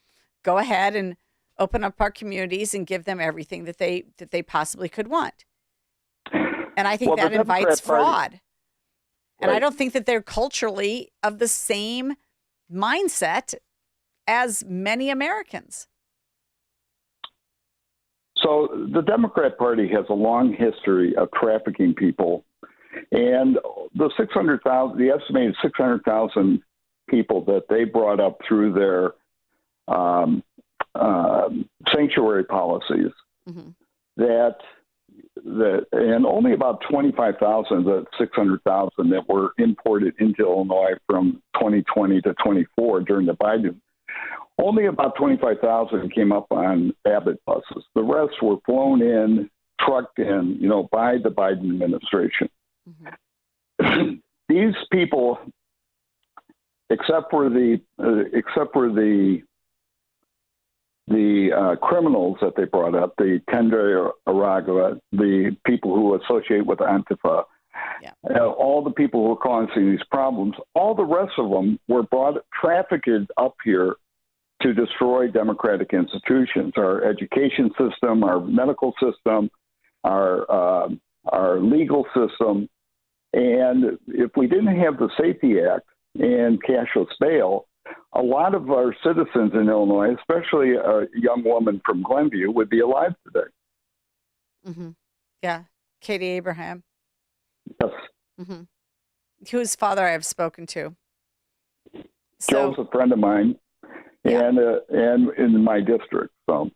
go ahead and open up our communities and give them everything that they possibly could want. And I think that invites fraud. And I don't think that they're culturally of the same mindset as many Americans. So the Democrat Party has a long history of trafficking people, and the estimated 600,000 people that they brought up through their sanctuary policies, and only about 25,000 of the 600,000 that were imported into Illinois from 2020 to 24 during the Biden. Only about 25,000 came up on Abbott buses. The rest were flown in, trucked in, by the Biden administration. These people, except for the criminals that they brought up, the Tender Aragua, the people who associate with Antifa, all the people who are causing these problems, all the rest of them were trafficked up here to destroy democratic institutions, our education system, our medical system, our legal system. And if we didn't have the Safety Act and cashless bail, a lot of our citizens in Illinois, especially a young woman from Glenview, would be alive today. Yeah. Katie Abraham. Yes. Whose father I have spoken to. Joe's a friend of mine, and in my district. So.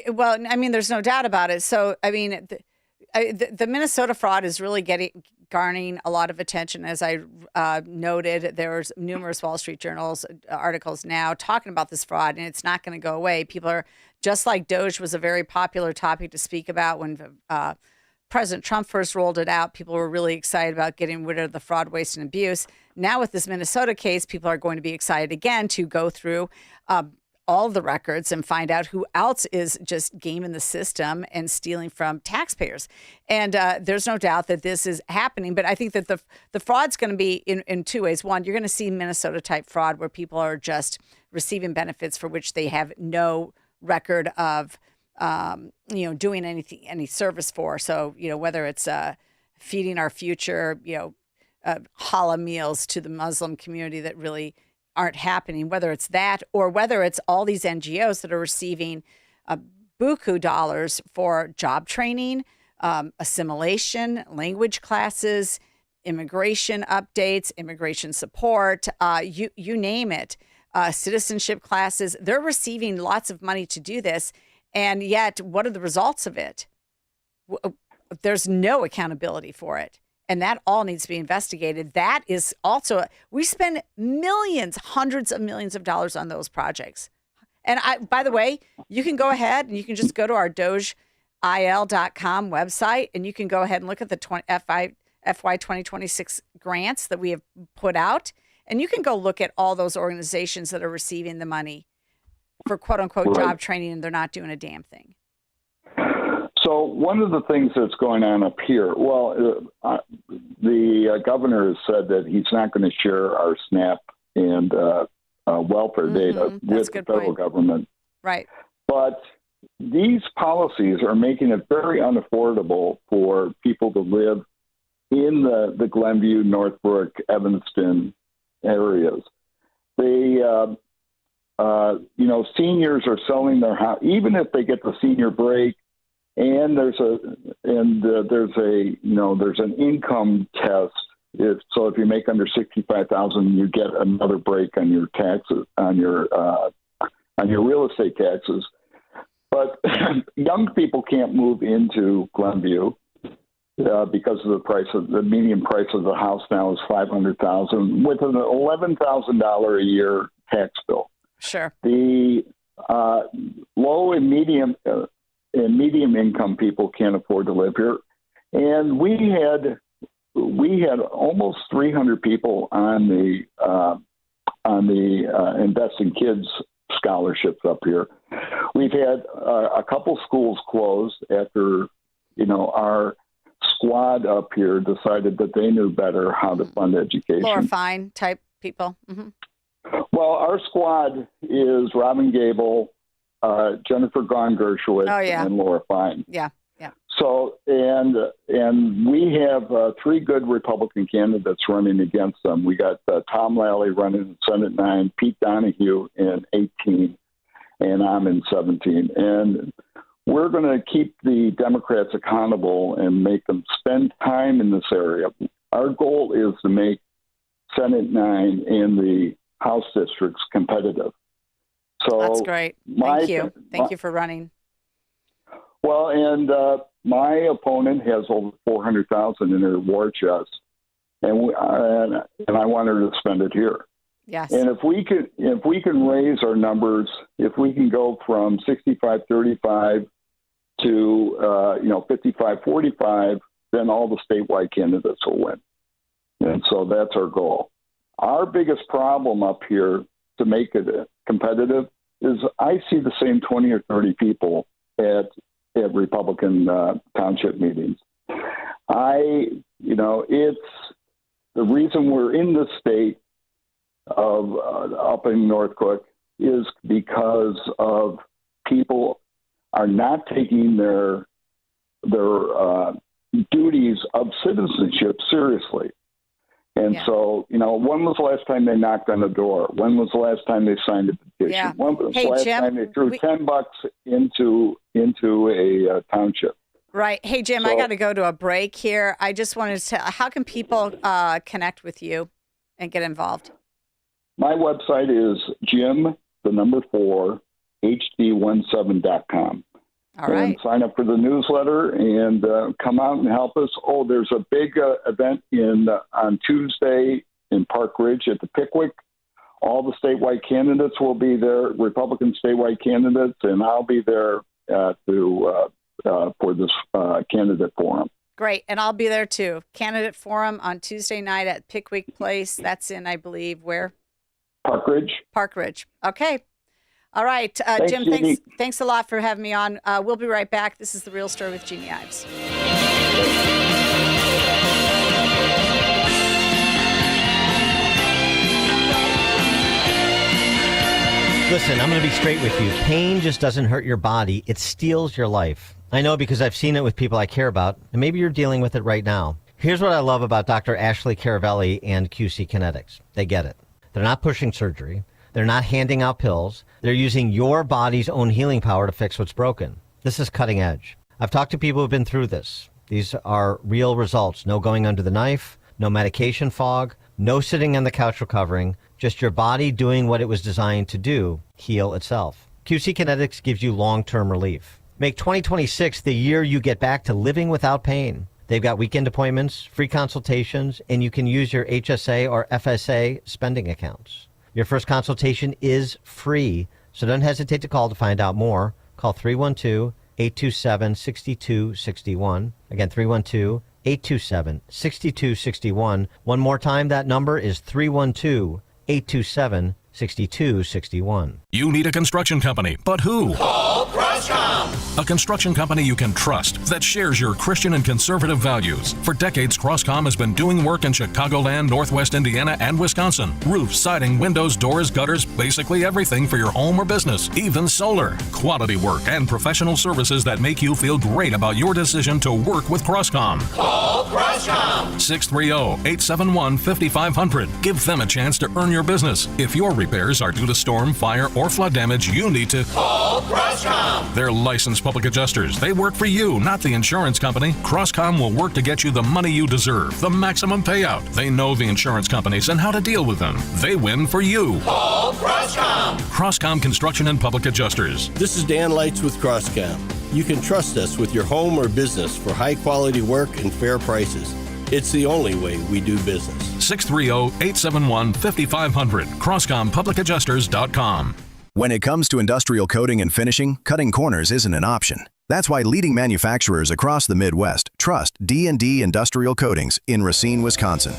Well, I mean, there's no doubt about it. So, I mean, the Minnesota fraud is really garnering a lot of attention. As I noted, there's numerous Wall Street Journals articles now talking about this fraud, and it's not going to go away. People are, just like Doge was a very popular topic to speak about when President Trump first rolled it out. People were really excited about getting rid of the fraud, waste, and abuse. Now with this Minnesota case, people are going to be excited again to go through all the records and find out who else is just gaming the system and stealing from taxpayers. And there's no doubt that this is happening. But I think that the fraud's going to be in two ways. One, you're going to see Minnesota-type fraud where people are just receiving benefits for which they have no record of doing any service for. So, whether it's feeding our future, challah meals to the Muslim community that really aren't happening, whether it's that or whether it's all these NGOs that are receiving buku dollars for job training, assimilation, language classes, immigration updates, immigration support, you name it, citizenship classes. They're receiving lots of money to do this. And yet, what are the results of it? There's no accountability for it. And that all needs to be investigated. That is also, we spend millions, hundreds of millions of dollars on those projects. And by the way, you can go ahead and you can just go to our DogeIL.com website and you can go ahead and look at the FY 2026 grants that we have put out. And you can go look at all those organizations that are receiving the money for quote unquote job training, and they're not doing a damn thing. So one of the things that's going on up here, the governor has said that he's not going to share our SNAP and welfare data with the federal government. Right. But these policies are making it very unaffordable for people to live in the Glenview, Northbrook, Evanston areas. They, seniors are selling their house, even if they get the senior break. And there's an income test If you make under $65,000, you get another break on your taxes, on your real estate taxes. But young people can't move into Glenview because of the median price of the house now is $500,000 with an $11,000 a year tax bill. Sure. The low and medium income people can't afford to live here, and we had almost 300 people on the Invest in Kids scholarships up here. We've had a couple schools closed after our squad up here decided that they knew better how to fund education. Laura Fine type people. Mm-hmm. Well, our squad is Robin Gable, Jennifer Gahn-Gershowitz, and Laura Fine. Yeah. So, and we have 3 good Republican candidates running against them. We got Tom Lally running in Senate 9, Pete Donahue in 18, and I'm in 17. And we're going to keep the Democrats accountable and make them spend time in this area. Our goal is to make Senate 9 and the House districts competitive. So that's great. Thank you. Thank you for running. Well, and my opponent has over $400,000 in her war chest, and I want her to spend it here. Yes. And if we can raise our numbers, if we can go from 65-35 to 55-45, then all the statewide candidates will win. And so that's our goal. Our biggest problem up here to make it competitive is I see the same 20 or 30 people at Republican township meetings. It's the reason we're in the state of up in Northcook is because of people are not taking their duties of citizenship seriously. And so, when was the last time they knocked on a door? When was the last time they signed a petition? Yeah. When was the last time they threw $10 into a township? Right. Hey, Jim, I got to go to a break here. I just wanted to tell, how can people connect with you and get involved? My website is jim4hd17.com. All right. And sign up for the newsletter and come out and help us. Oh, there's a big event on Tuesday in Park Ridge at the Pickwick. All the statewide candidates will be there, Republican statewide candidates, and I'll be there for this candidate forum. Great. And I'll be there too. Candidate forum on Tuesday night at Pickwick Place. That's in, I believe, where? Park Ridge. Park Ridge. Okay. All right. Jim, thanks a lot for having me on. We'll be right back. This is The Real Story with Jeannie Ives. Listen, I'm going to be straight with you. Pain just doesn't hurt your body. It steals your life. I know because I've seen it with people I care about, and maybe you're dealing with it right now. Here's what I love about Dr. Ashley Caravelli and QC Kinetics. They get it. They're not pushing surgery. They're not handing out pills. They're using your body's own healing power to fix what's broken. This is cutting edge. I've talked to people who've been through this. These are real results. No going under the knife, no medication fog, no sitting on the couch recovering, just your body doing what it was designed to do, heal itself. QC Kinetics gives you long-term relief. Make 2026 the year you get back to living without pain. They've got weekend appointments, free consultations, and you can use your HSA or FSA spending accounts. Your first consultation is free, so don't hesitate to call to find out more. Call 312-827-6261. Again, 312-827-6261. One more time, that number is 312-827-6261. You need a construction company, but who? Call Croscom. A construction company you can trust that shares your Christian and conservative values. For decades, Croscom has been doing work in Chicagoland, Northwest Indiana, and Wisconsin. Roofs, siding, windows, doors, gutters, basically everything for your home or business, even solar. Quality work and professional services that make you feel great about your decision to work with Croscom. Call Croscom. 630-871-5500. Give them a chance to earn your business. If your repairs are due to storm, fire, or flood damage, you need to call Croscom. They're licensed public adjusters. They work for you, not the insurance company. Crosscom will work to get you the money you deserve, the maximum payout. They know the insurance companies and how to deal with them. They win for you. Call Crosscom. Crosscom Construction and Public Adjusters. This is Dan Lights with Crosscom. You can trust us with your home or business for high-quality work and fair prices. It's the only way we do business. 630-871-5500. CrosscomPublicAdjusters.com. When it comes to industrial coating and finishing, cutting corners isn't an option. That's why leading manufacturers across the Midwest trust D&D Industrial Coatings in Racine, Wisconsin.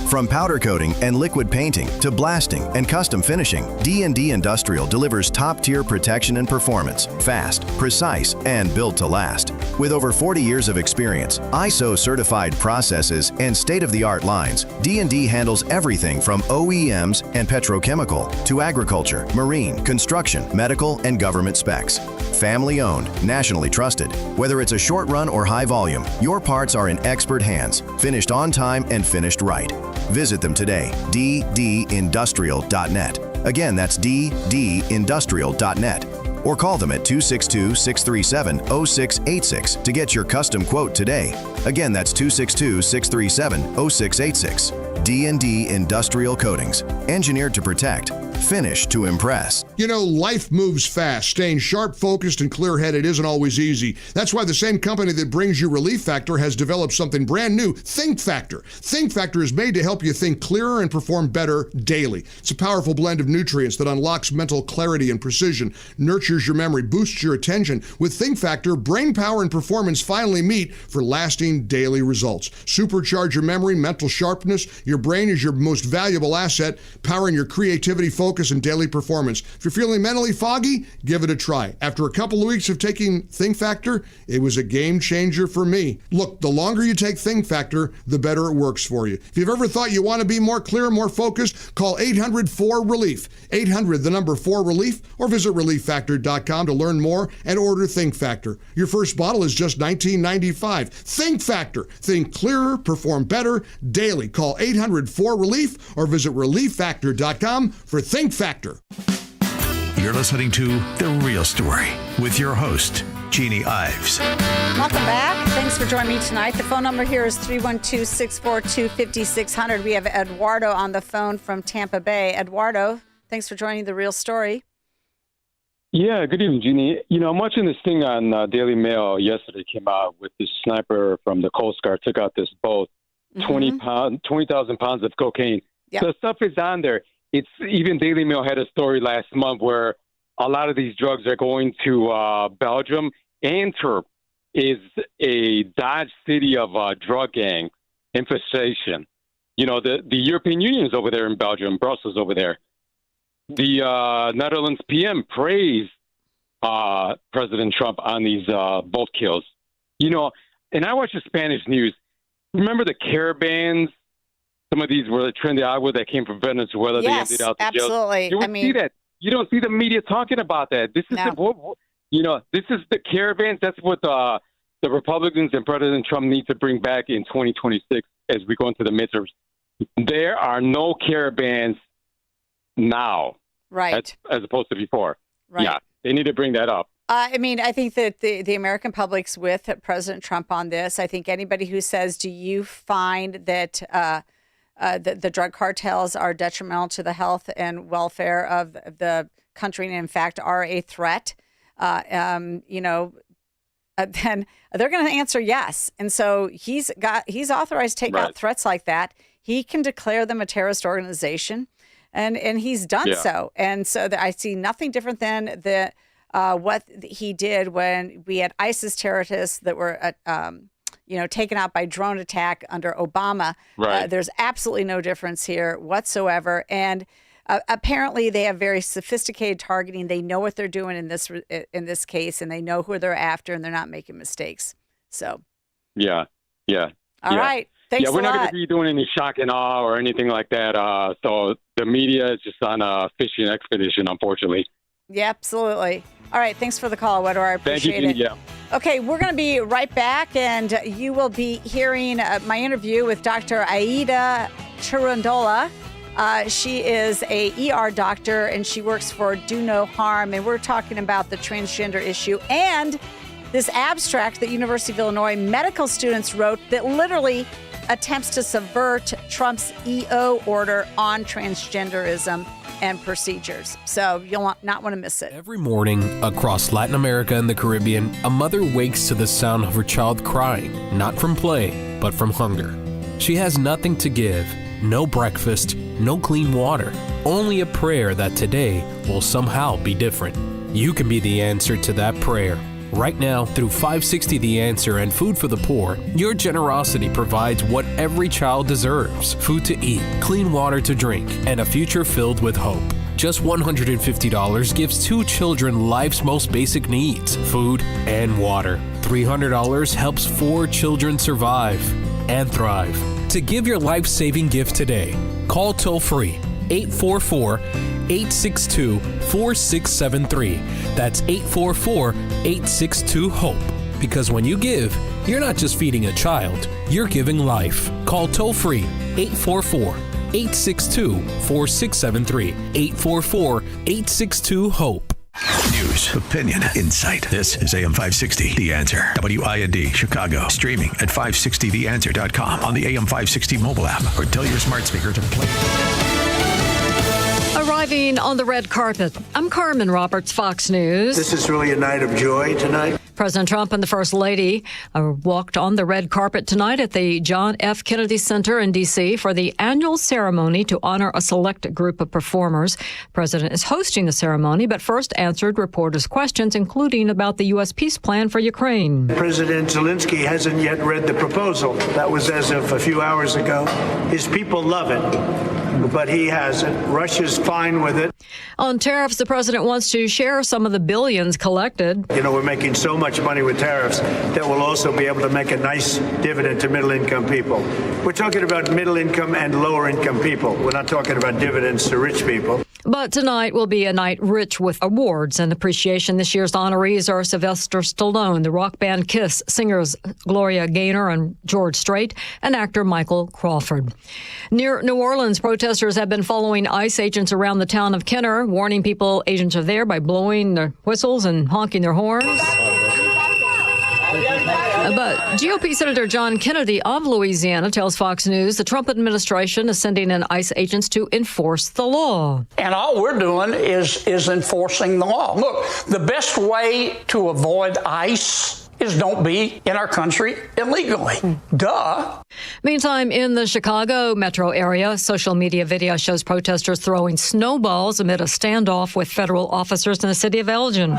From powder coating and liquid painting to blasting and custom finishing, D&D Industrial delivers top-tier protection and performance, fast, precise, and built to last. With over 40 years of experience, ISO-certified processes, and state-of-the-art lines, D&D handles everything from OEMs and petrochemical to agriculture, marine, construction, medical, and government specs. Family-owned, nationally trusted. Whether it's a short run or high volume, your parts are in expert hands, finished on time and finished right. Visit them today, ddindustrial.net. Again, that's ddindustrial.net. Or call them at 262-637-0686 to get your custom quote today. Again, that's 262-637-0686. D&D Industrial Coatings. Engineered to protect. Finished to impress. You know, life moves fast. Staying sharp, focused, and clear-headed isn't always easy. That's why the same company that brings you Relief Factor has developed something brand new, Think Factor. Think Factor is made to help you think clearer and perform better daily. It's a powerful blend of nutrients that unlocks mental clarity and precision, nurtures your memory, boosts your attention. With Think Factor, brain power and performance finally meet for lasting daily results. Supercharge your memory, mental sharpness. Your brain is your most valuable asset, powering your creativity, focus, and daily performance. If you're feeling mentally foggy, give it a try. After a couple of weeks of taking Think Factor, it was a game changer for me. Look, the longer you take Think Factor, the better it works for you. If you've ever thought you want to be more clear, more focused, call 800-4RELIEF. 800, the number 4RELIEF, or visit ReliefFactor.com to learn more and order Think Factor. Your first bottle is just $19.95. Think Factor. Think clearer, perform better daily. Call 800-4RELIEF or visit ReliefFactor.com for Think Factor. You're listening to The Real Story with your host, Jeannie Ives. Welcome back. Thanks for joining me tonight. The phone number here is 312-642-5600. We have Eduardo on the phone from Tampa Bay. Eduardo, thanks for joining The Real Story. Yeah, good evening, Jeannie. You know, I'm watching this thing on Daily Mail yesterday came out with this sniper from the Coast Guard took out this boat, 20,000 pounds of cocaine. Yep. The stuff is on there. It's even Daily Mail had a story last month where a lot of these drugs are going to Belgium. Antwerp is a Dodge city of drug gang infestation. You know, the European Union is over there in Belgium, Brussels over there. The Netherlands PM praised President Trump on these boat kills. You know, and I watch the Spanish news. Remember the caravans? Some of these were the Trinidad that came from Venezuela. Yes, they ended out absolutely. You don't see that. You don't see the media talking about that. This is this is the caravans. That's what the Republicans and President Trump need to bring back in 2026 as we go into the midterms. There are no caravans now, right? As opposed to before. Right. Yeah, they need to bring that up. I mean, I think that the American public's with President Trump on this. I think anybody who says, do you find that the drug cartels are detrimental to the health and welfare of the country and, in fact, are a threat, then they're going to answer yes. And so he's authorized to take out threats like that. He can declare them a terrorist organization, and he's done so. And so I see nothing different than what he did when we had ISIS terrorists that were taken out by drone attack under Obama. Right. There's absolutely no difference here whatsoever. And apparently they have very sophisticated targeting. They know what they're doing in this case, and they know who they're after, and they're not making mistakes. So. Yeah. All right. Thanks a lot. We're not going to be doing any shock and awe or anything like that. So the media is just on a fishing expedition, unfortunately. Yeah, absolutely. All right. Thanks for the call, Eduardo. I appreciate it. Yeah. Okay, we're going to be right back, and you will be hearing my interview with Dr. Aida Chirandola. She is a ER doctor, and she works for Do No Harm. And we're talking about the transgender issue and this abstract that University of Illinois medical students wrote that literally attempts to subvert Trump's EO order on transgenderism and procedures. So you'll not want to miss it. Every morning across Latin America and the Caribbean, a mother wakes to the sound of her child crying, not from play, but from hunger. She has nothing to give, no breakfast, no clean water, only a prayer that today will somehow be different. You can be the answer to that prayer. Right now, through 560 The Answer and Food for the Poor, your generosity provides what every child deserves: food to eat, clean water to drink, and a future filled with hope. Just $150 gives 2 children life's most basic needs: food and water. $300 helps 4 children survive and thrive. To give your life-saving gift today, call toll-free 844-862-4673. That's 844-862-HOPE. Because when you give, you're not just feeding a child, you're giving life. Call toll-free 844-862-4673. 844-862-HOPE. News, opinion, insight. This is AM 560, The Answer. WIND, Chicago. Streaming at 560theanswer.com on the AM 560 mobile app, or tell your smart speaker to play. Arriving on the red carpet, I'm Carmen Roberts, Fox News. This is really a night of joy tonight. President Trump and the First Lady walked on the red carpet tonight at the John F. Kennedy Center in D.C. for the annual ceremony to honor a select group of performers. The president is hosting the ceremony, but first answered reporters' questions, including about the U.S. peace plan for Ukraine. President Zelensky hasn't yet read the proposal. That was as of a few hours ago. His people love it, but he hasn't. Russia's fine with it. On tariffs, the president wants to share some of the billions collected. You know, we're making so much money with tariffs that we'll also be able to make a nice dividend to middle-income people. We're talking about middle-income and lower-income people. We're not talking about dividends to rich people. But tonight will be a night rich with awards and appreciation. This year's honorees are Sylvester Stallone, the rock band Kiss, singers Gloria Gaynor and George Strait, and actor Michael Crawford. Near New Orleans, protesters have been following ICE agents around the town of Kenner, warning people agents are there by blowing their whistles and honking their horns. But GOP Senator John Kennedy of Louisiana tells Fox News the Trump administration is sending in ICE agents to enforce the law. And all we're doing is enforcing the law. Look, the best way to avoid ICE is don't be in our country illegally. Duh. Meantime, in the Chicago metro area, social media video shows protesters throwing snowballs amid a standoff with federal officers in the city of Elgin.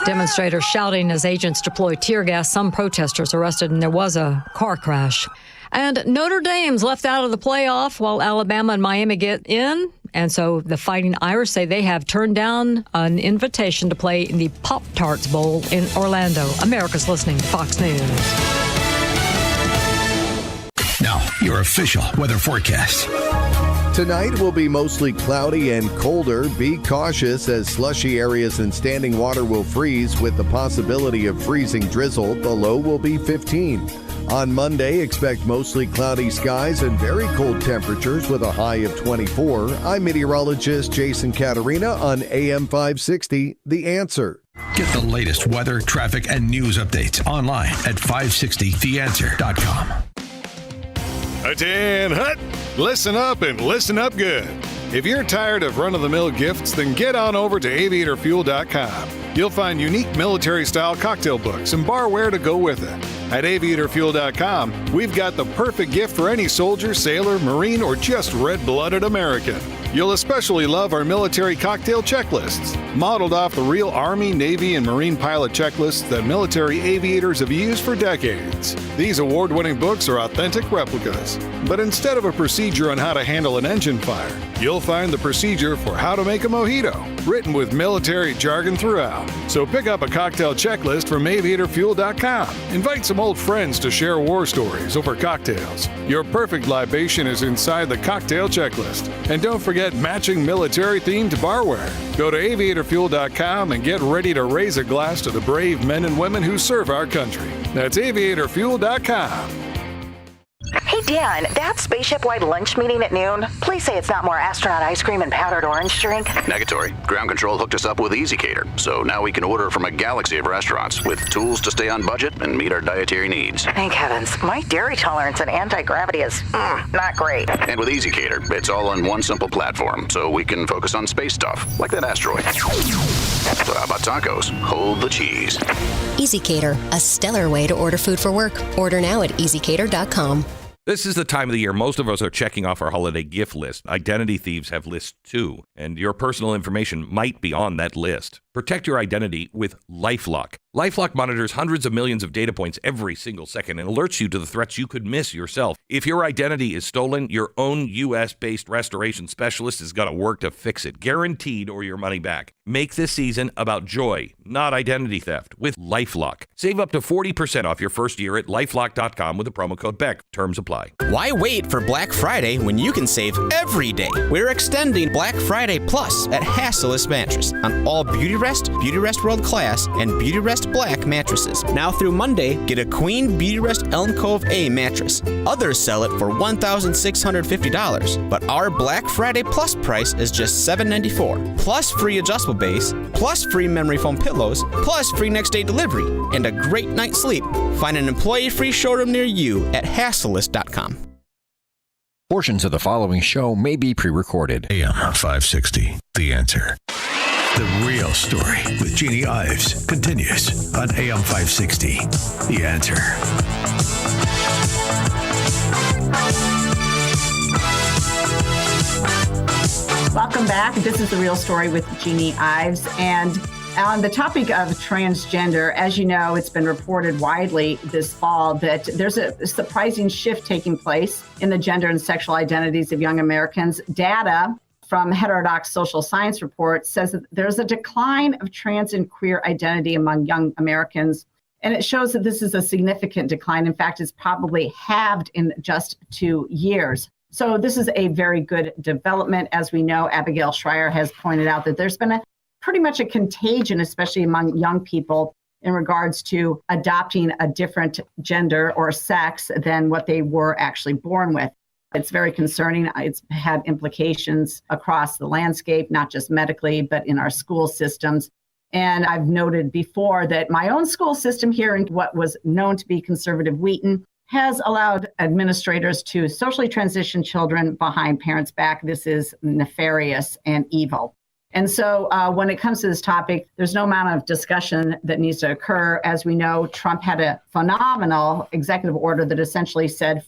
Demonstrators shouting as agents deploy tear gas. Some protesters arrested, and there was a car crash. And Notre Dame's left out of the playoff while Alabama and Miami get in. And so the Fighting Irish say they have turned down an invitation to play in the Pop-Tarts Bowl in Orlando. America's listening to Fox News. Now, your official weather forecast. Tonight will be mostly cloudy and colder. Be cautious as slushy areas and standing water will freeze with the possibility of freezing drizzle. The low will be 15. On Monday, expect mostly cloudy skies and very cold temperatures with a high of 24. I'm meteorologist Jason Caterina on AM 560, The Answer. Get the latest weather, traffic, and news updates online at 560theanswer.com. Hut, hut. Listen up and listen up good. If you're tired of run-of-the-mill gifts, then get on over to aviatorfuel.com. You'll find unique military-style cocktail books and barware to go with it. At aviatorfuel.com, we've got the perfect gift for any soldier, sailor, Marine, or just red-blooded American. You'll especially love our military cocktail checklists, modeled off the real Army, Navy, and Marine pilot checklists that military aviators have used for decades. These award-winning books are authentic replicas, but instead of a procedure on how to handle an engine fire, you'll find the procedure for how to make a mojito, written with military jargon throughout. So pick up a cocktail checklist from aviatorfuel.com. Invite some old friends to share war stories over cocktails. Your perfect libation is inside the cocktail checklist. And don't forget matching military-themed barware. Go to aviatorfuel.com and get ready to raise a glass to the brave men and women who serve our country. That's aviatorfuel.com. Hey, Dan, that spaceship-wide lunch meeting at noon, please say it's not more astronaut ice cream and powdered orange drink. Negatory. Ground control hooked us up with EasyCater, so now we can order from a galaxy of restaurants with tools to stay on budget and meet our dietary needs. Thank heavens. My dairy tolerance and anti-gravity is not great. And with EasyCater, it's all on one simple platform, so we can focus on space stuff, like that asteroid. So how about tacos? Hold the cheese. EasyCater, a stellar way to order food for work. Order now at easycater.com. This is the time of the year most of us are checking off our holiday gift list. Identity thieves have lists too, and your personal information might be on that list. Protect your identity with LifeLock. LifeLock monitors hundreds of millions of data points every single second and alerts you to the threats you could miss yourself. If your identity is stolen, your own U.S.-based restoration specialist is going to work to fix it, guaranteed, or your money back. Make this season about joy, not identity theft, with LifeLock. Save up to 40% off your first year at LifeLock.com with the promo code BECK. Terms apply. Why wait for Black Friday when you can save every day? We're extending Black Friday Plus at Hassellus Mattress on all Beautyrest World Class, and Beautyrest Black mattresses. Now through Monday, get a Queen Beautyrest Elm Cove A mattress. Others sell it for $1,650, but our Black Friday Plus price is just $794, plus free adjustable base, plus free memory foam pillows, plus free next day delivery, and a great night's sleep. Find an employee-free showroom near you at Hassellus.com. Portions of the following show may be pre-recorded. AM 560, The Answer. The Real Story with Jeannie Ives continues on AM 560, The Answer. Welcome back. This is The Real Story with Jeannie Ives. And on the topic of transgender, as you know, it's been reported widely this fall that there's a surprising shift taking place in the gender and sexual identities of young Americans. Data from Heterodox Social Science Report says that there's a decline of trans and queer identity among young Americans. And it shows that this is a significant decline. In fact, it's probably halved in just 2 years. So this is a very good development. As we know, Abigail Schreier has pointed out that there's been pretty much a contagion, especially among young people, in regards to adopting a different gender or sex than what they were actually born with. It's very concerning. It's had implications across the landscape, not just medically, but in our school systems. And I've noted before that my own school system here in what was known to be conservative Wheaton has allowed administrators to socially transition children behind parents' back. This is nefarious and evil. And so when it comes to this topic, there's no amount of discussion that needs to occur. As we know, Trump had a phenomenal executive order that essentially said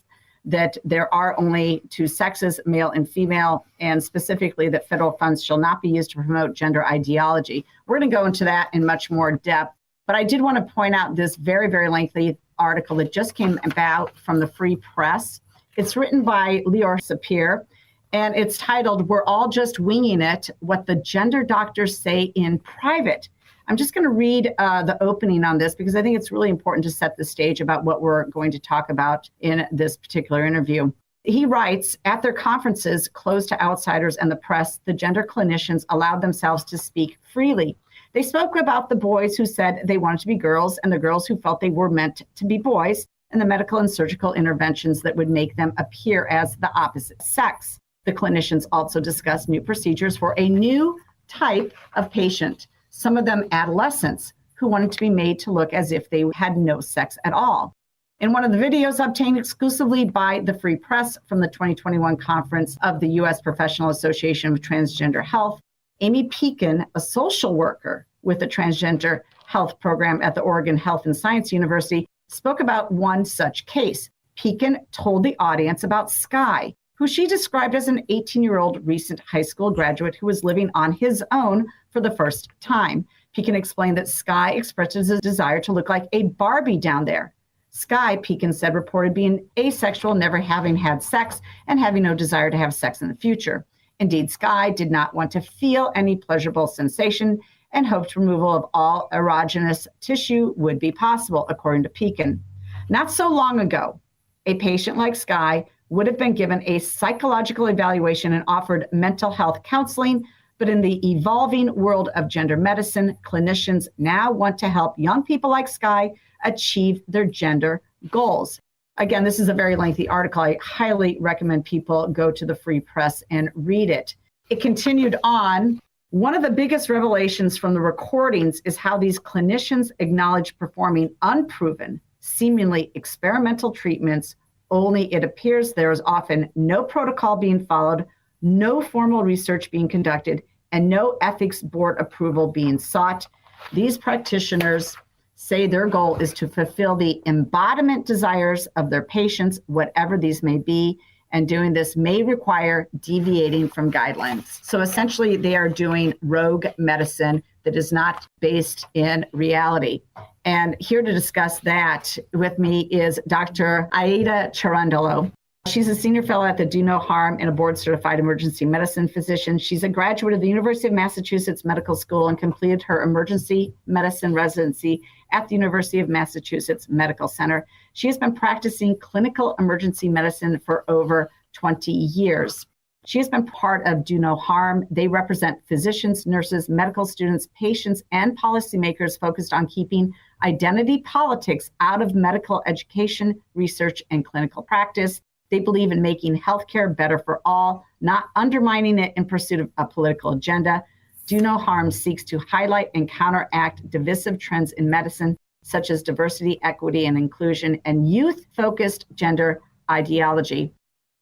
that there are only two sexes, male and female, and specifically that federal funds shall not be used to promote gender ideology. We're going to go into that in much more depth. But I did want to point out this very, very lengthy article that just came about from the Free Press. It's written by Lior Sapir, and it's titled, "We're All Just Winging It, What the Gender Doctors Say in Private." I'm just going to read the opening on this because I think it's really important to set the stage about what we're going to talk about in this particular interview. He writes, "At their conferences closed to outsiders and the press, the gender clinicians allowed themselves to speak freely. They spoke about the boys who said they wanted to be girls and the girls who felt they were meant to be boys, and the medical and surgical interventions that would make them appear as the opposite sex. The clinicians also discussed new procedures for a new type of patient, some of them adolescents, who wanted to be made to look as if they had no sex at all." In one of the videos obtained exclusively by the Free Press from the 2021 conference of the U.S. Professional Association of Transgender Health, Amy Pekin, a social worker with the transgender health program at the Oregon Health and Science University, spoke about one such case. Pekin told the audience about Sky, who she described as an 18-year-old recent high school graduate who was living on his own for the first time. Pekin explained that Sky expressed his desire to look like a Barbie down there. Sky, Pekin said, reported being asexual, never having had sex, and having no desire to have sex in the future. Indeed, Sky did not want to feel any pleasurable sensation and hoped removal of all erogenous tissue would be possible, according to Pekin. Not so long ago, a patient like Sky would have been given a psychological evaluation and offered mental health counseling, but in the evolving world of gender medicine, clinicians now want to help young people like Sky achieve their gender goals. Again, this is a very lengthy article. I highly recommend people go to the Free Press and read it. It continued on. One of the biggest revelations from the recordings is how these clinicians acknowledge performing unproven, seemingly experimental treatments, only it appears there is often no protocol being followed, no formal research being conducted, and no ethics board approval being sought. These practitioners say their goal is to fulfill the embodiment desires of their patients, whatever these may be, and doing this may require deviating from guidelines. So essentially, they are doing rogue medicine that is not based in reality. And here to discuss that with me is Dr. Aida Cherundolo. She's a senior fellow at the Do No Harm and a board-certified emergency medicine physician. She's a graduate of the University of Massachusetts Medical School and completed her emergency medicine residency at the University of Massachusetts Medical Center. She has been practicing clinical emergency medicine for over 20 years. She has been part of Do No Harm. They represent physicians, nurses, medical students, patients, and policymakers focused on keeping identity politics out of medical education, research, and clinical practice. They believe in making healthcare better for all, not undermining it in pursuit of a political agenda. Do No Harm seeks to highlight and counteract divisive trends in medicine, such as diversity, equity, and inclusion, and youth-focused gender ideology.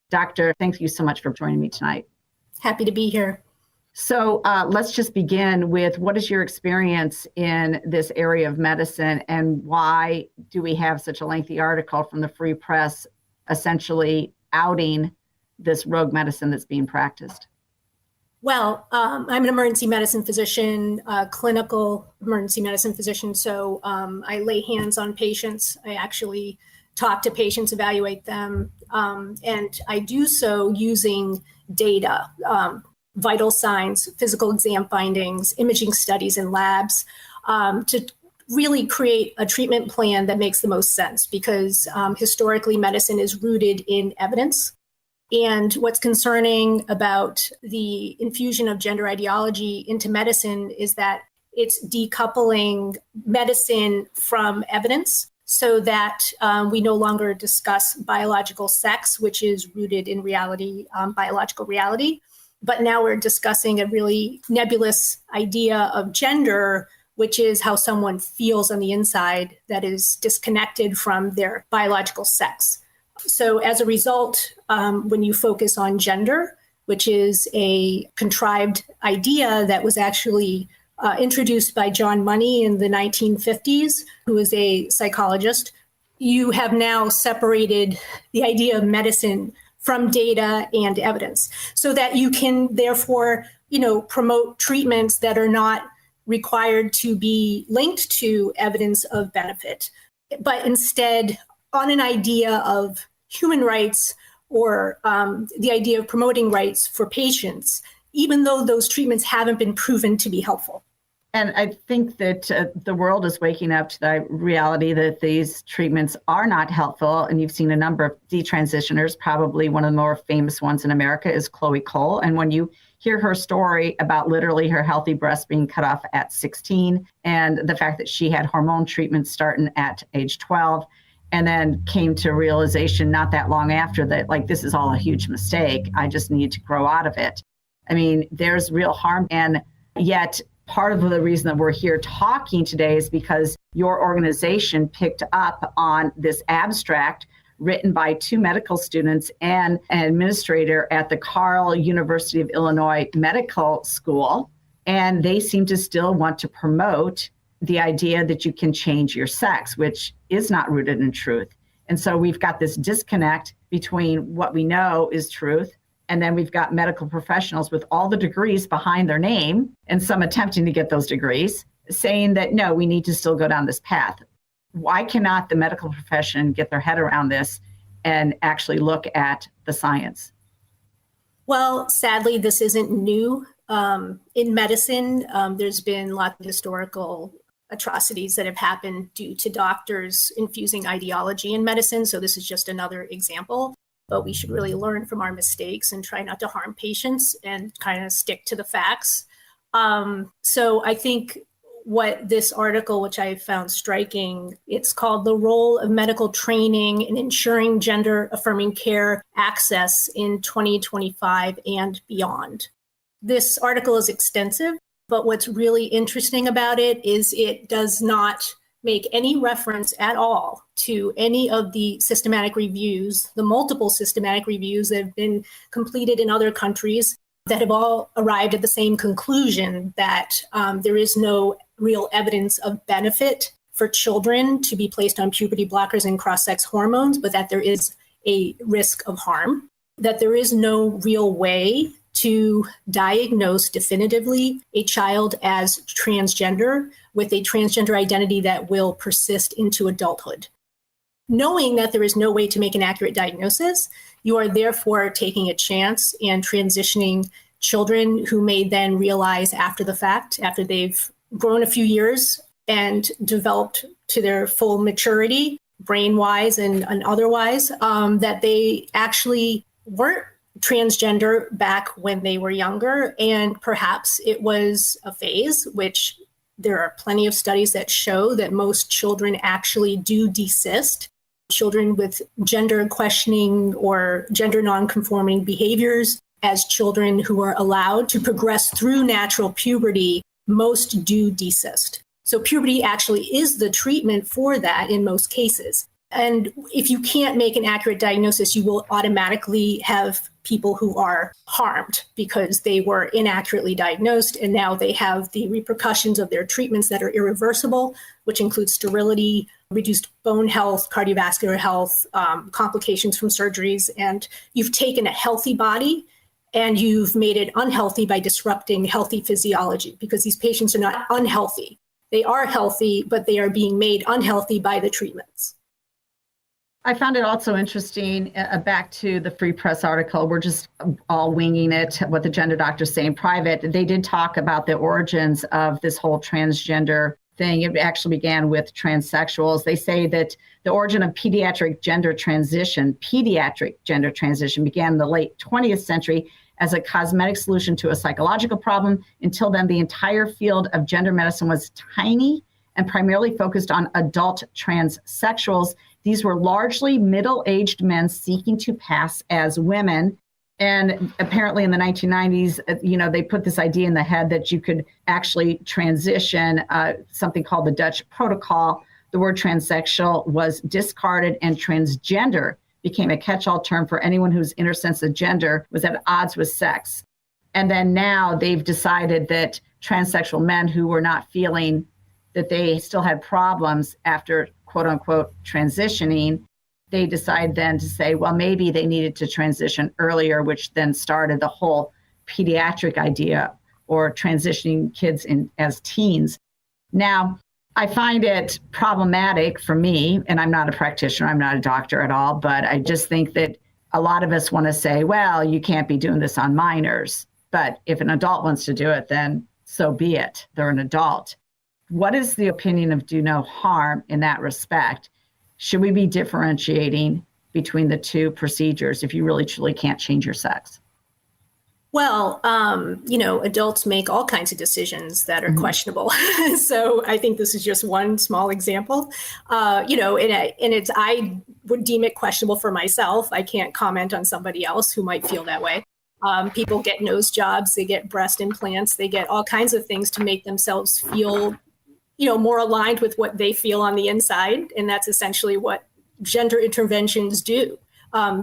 Doctor, thank you so much for joining me tonight. Happy to be here. So let's just begin with, what is your experience in this area of medicine, and why do we have such a lengthy article from the Free Press essentially outing this rogue medicine that's being practiced? Well, I'm an emergency medicine physician, clinical emergency medicine physician. So I lay hands on patients. I actually talk to patients, evaluate them. And I do so using data, vital signs, physical exam findings, imaging studies in labs, to really create a treatment plan that makes the most sense, because historically medicine is rooted in evidence. And what's concerning about the infusion of gender ideology into medicine is that it's decoupling medicine from evidence, so that we no longer discuss biological sex, which is rooted in reality, biological reality. But now we're discussing a really nebulous idea of gender, which is how someone feels on the inside that is disconnected from their biological sex. So as a result, when you focus on gender, which is a contrived idea that was actually introduced by John Money in the 1950s, who was a psychologist, you have now separated the idea of medicine from data and evidence, so that you can therefore, promote treatments that are not required to be linked to evidence of benefit, but instead on an idea of human rights, or the idea of promoting rights for patients, even though those treatments haven't been proven to be helpful. And I think that the world is waking up to the reality that these treatments are not helpful. And you've seen a number of detransitioners. Probably one of the more famous ones in America is Chloe Cole. And when you hear her story about literally her healthy breast being cut off at 16, and the fact that she had hormone treatment starting at age 12, and then came to realization not that long after that, like, this is all a huge mistake. I just need to grow out of it. I mean, there's real harm. And yet part of the reason that we're here talking today is because your organization picked up on this abstract written by two medical students and an administrator at the Carle University of Illinois Medical School. And they seem to still want to promote the idea that you can change your sex, which is not rooted in truth. And so we've got this disconnect between what we know is truth, and then we've got medical professionals with all the degrees behind their name, and some attempting to get those degrees, saying that, no, we need to still go down this path. Why cannot the medical profession get their head around this and actually look at the science? Well, sadly, this isn't new. In medicine, there's been lots of historical atrocities that have happened due to doctors infusing ideology in medicine. So this is just another example. But we should really learn from our mistakes and try not to harm patients and kind of stick to the facts. So I think what this article, which I found striking, it's called The Role of Medical Training in Ensuring Gender Affirming Care Access in 2025 and Beyond. This article is extensive, but what's really interesting about it is it does not make any reference at all to any of the systematic reviews, the multiple systematic reviews that have been completed in other countries that have all arrived at the same conclusion that there is no real evidence of benefit for children to be placed on puberty blockers and cross-sex hormones, but that there is a risk of harm, that there is no real way to diagnose definitively a child as transgender with a transgender identity that will persist into adulthood. Knowing that there is no way to make an accurate diagnosis, you are therefore taking a chance and transitioning children who may then realize after the fact, after they've grown a few years and developed to their full maturity, brain-wise and otherwise, that they actually weren't transgender back when they were younger, and perhaps it was a phase, which there are plenty of studies that show that most children actually do desist. Children with gender questioning or gender nonconforming behaviors, as children who are allowed to progress through natural puberty, most do desist. So puberty actually is the treatment for that in most cases. And if you can't make an accurate diagnosis, you will automatically have people who are harmed because they were inaccurately diagnosed, and now they have the repercussions of their treatments that are irreversible, which includes sterility, reduced bone health, cardiovascular health, complications from surgeries. And you've taken a healthy body and you've made it unhealthy by disrupting healthy physiology, because these patients are not unhealthy. They are healthy, but they are being made unhealthy by the treatments. I found it also interesting, back to the Free Press article, we're just all winging it, what the gender doctors say in private. They did talk about the origins of this whole transgender thing. It actually began with transsexuals. They say that the origin of pediatric gender transition began in the late 20th century as a cosmetic solution to a psychological problem. Until then, the entire field of gender medicine was tiny and primarily focused on adult transsexuals. These were largely middle-aged men seeking to pass as women. And apparently in the 1990s, they put this idea in the head that you could actually transition, something called the Dutch Protocol. The word transsexual was discarded, and transgender became a catch-all term for anyone whose inner sense of gender was at odds with sex. And then now they've decided that transsexual men who were not feeling that they still had problems after quote unquote transitioning, they decide then to say, well, maybe they needed to transition earlier, which then started the whole pediatric idea, or transitioning kids in as teens. Now, I find it problematic for me, and I'm not a practitioner, I'm not a doctor at all, but I just think that a lot of us want to say, well, you can't be doing this on minors. But if an adult wants to do it, then so be it. They're an adult. What is the opinion of do no harm in that respect? Should we be differentiating between the two procedures if you really truly can't change your sex? Well, adults make all kinds of decisions that are questionable. So I think this is just one small example. I would deem it questionable for myself. I can't comment on somebody else who might feel that way. People get nose jobs, they get breast implants, they get all kinds of things to make themselves feel, more aligned with what they feel on the inside. And that's essentially what gender interventions do.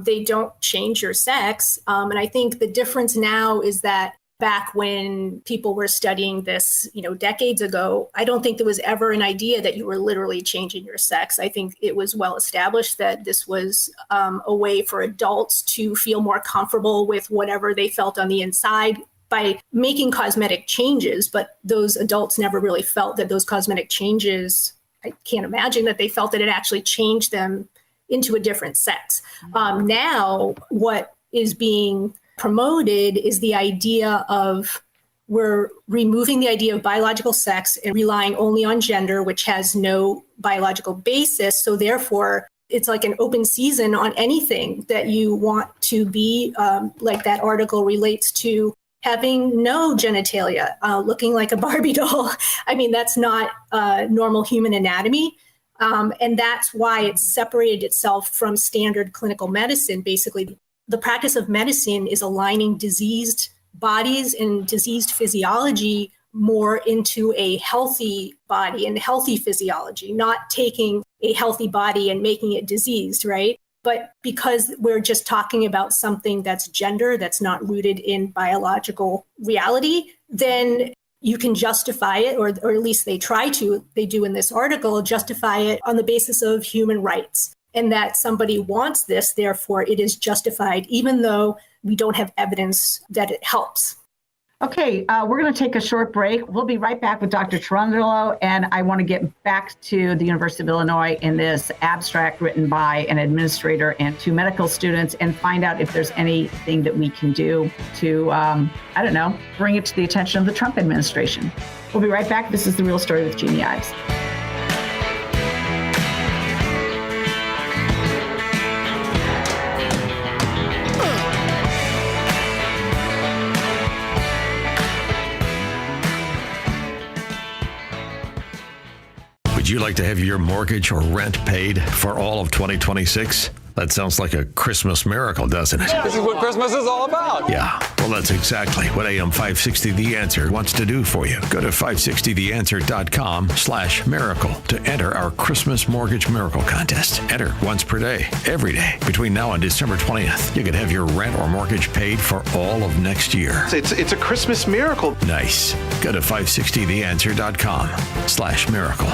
They don't change your sex. And I think the difference now is that back when people were studying this, decades ago, I don't think there was ever an idea that you were literally changing your sex. I think it was well established that this was a way for adults to feel more comfortable with whatever they felt on the inside by making cosmetic changes. But those adults never really felt that those cosmetic changes, I can't imagine that they felt that it actually changed them into a different sex. Now, what is being promoted is the idea of we're removing the idea of biological sex and relying only on gender, which has no biological basis. So therefore, it's like an open season on anything that you want to be, like that article relates to having no genitalia, looking like a Barbie doll. I mean, that's not normal human anatomy. And that's why it separated itself from standard clinical medicine. Basically, the practice of medicine is aligning diseased bodies and diseased physiology more into a healthy body and healthy physiology, not taking a healthy body and making it diseased, right? But because we're just talking about something that's gender, that's not rooted in biological reality, then you can justify it, or at least they do in this article, justify it on the basis of human rights, and that somebody wants this, therefore it is justified, even though we don't have evidence that it helps. Okay, we're going to take a short break. We'll be right back with Dr. Cherundolo, and I want to get back to the University of Illinois in this abstract written by an administrator and 2 medical students, and find out if there's anything that we can do to, bring it to the attention of the Trump administration. We'll be right back. This is The Real Story with Jeannie Ives. Would you like to have your mortgage or rent paid for all of 2026? That sounds like a Christmas miracle, doesn't it? This is what Christmas is all about. Yeah, well, that's exactly what AM 560 The Answer wants to do for you. Go to 560theanswer.com/miracle to enter our Christmas Mortgage Miracle Contest. Enter once per day, every day, between now and December 20th. You can have your rent or mortgage paid for all of next year. It's a Christmas miracle. Nice. Go to 560theanswer.com/miracle.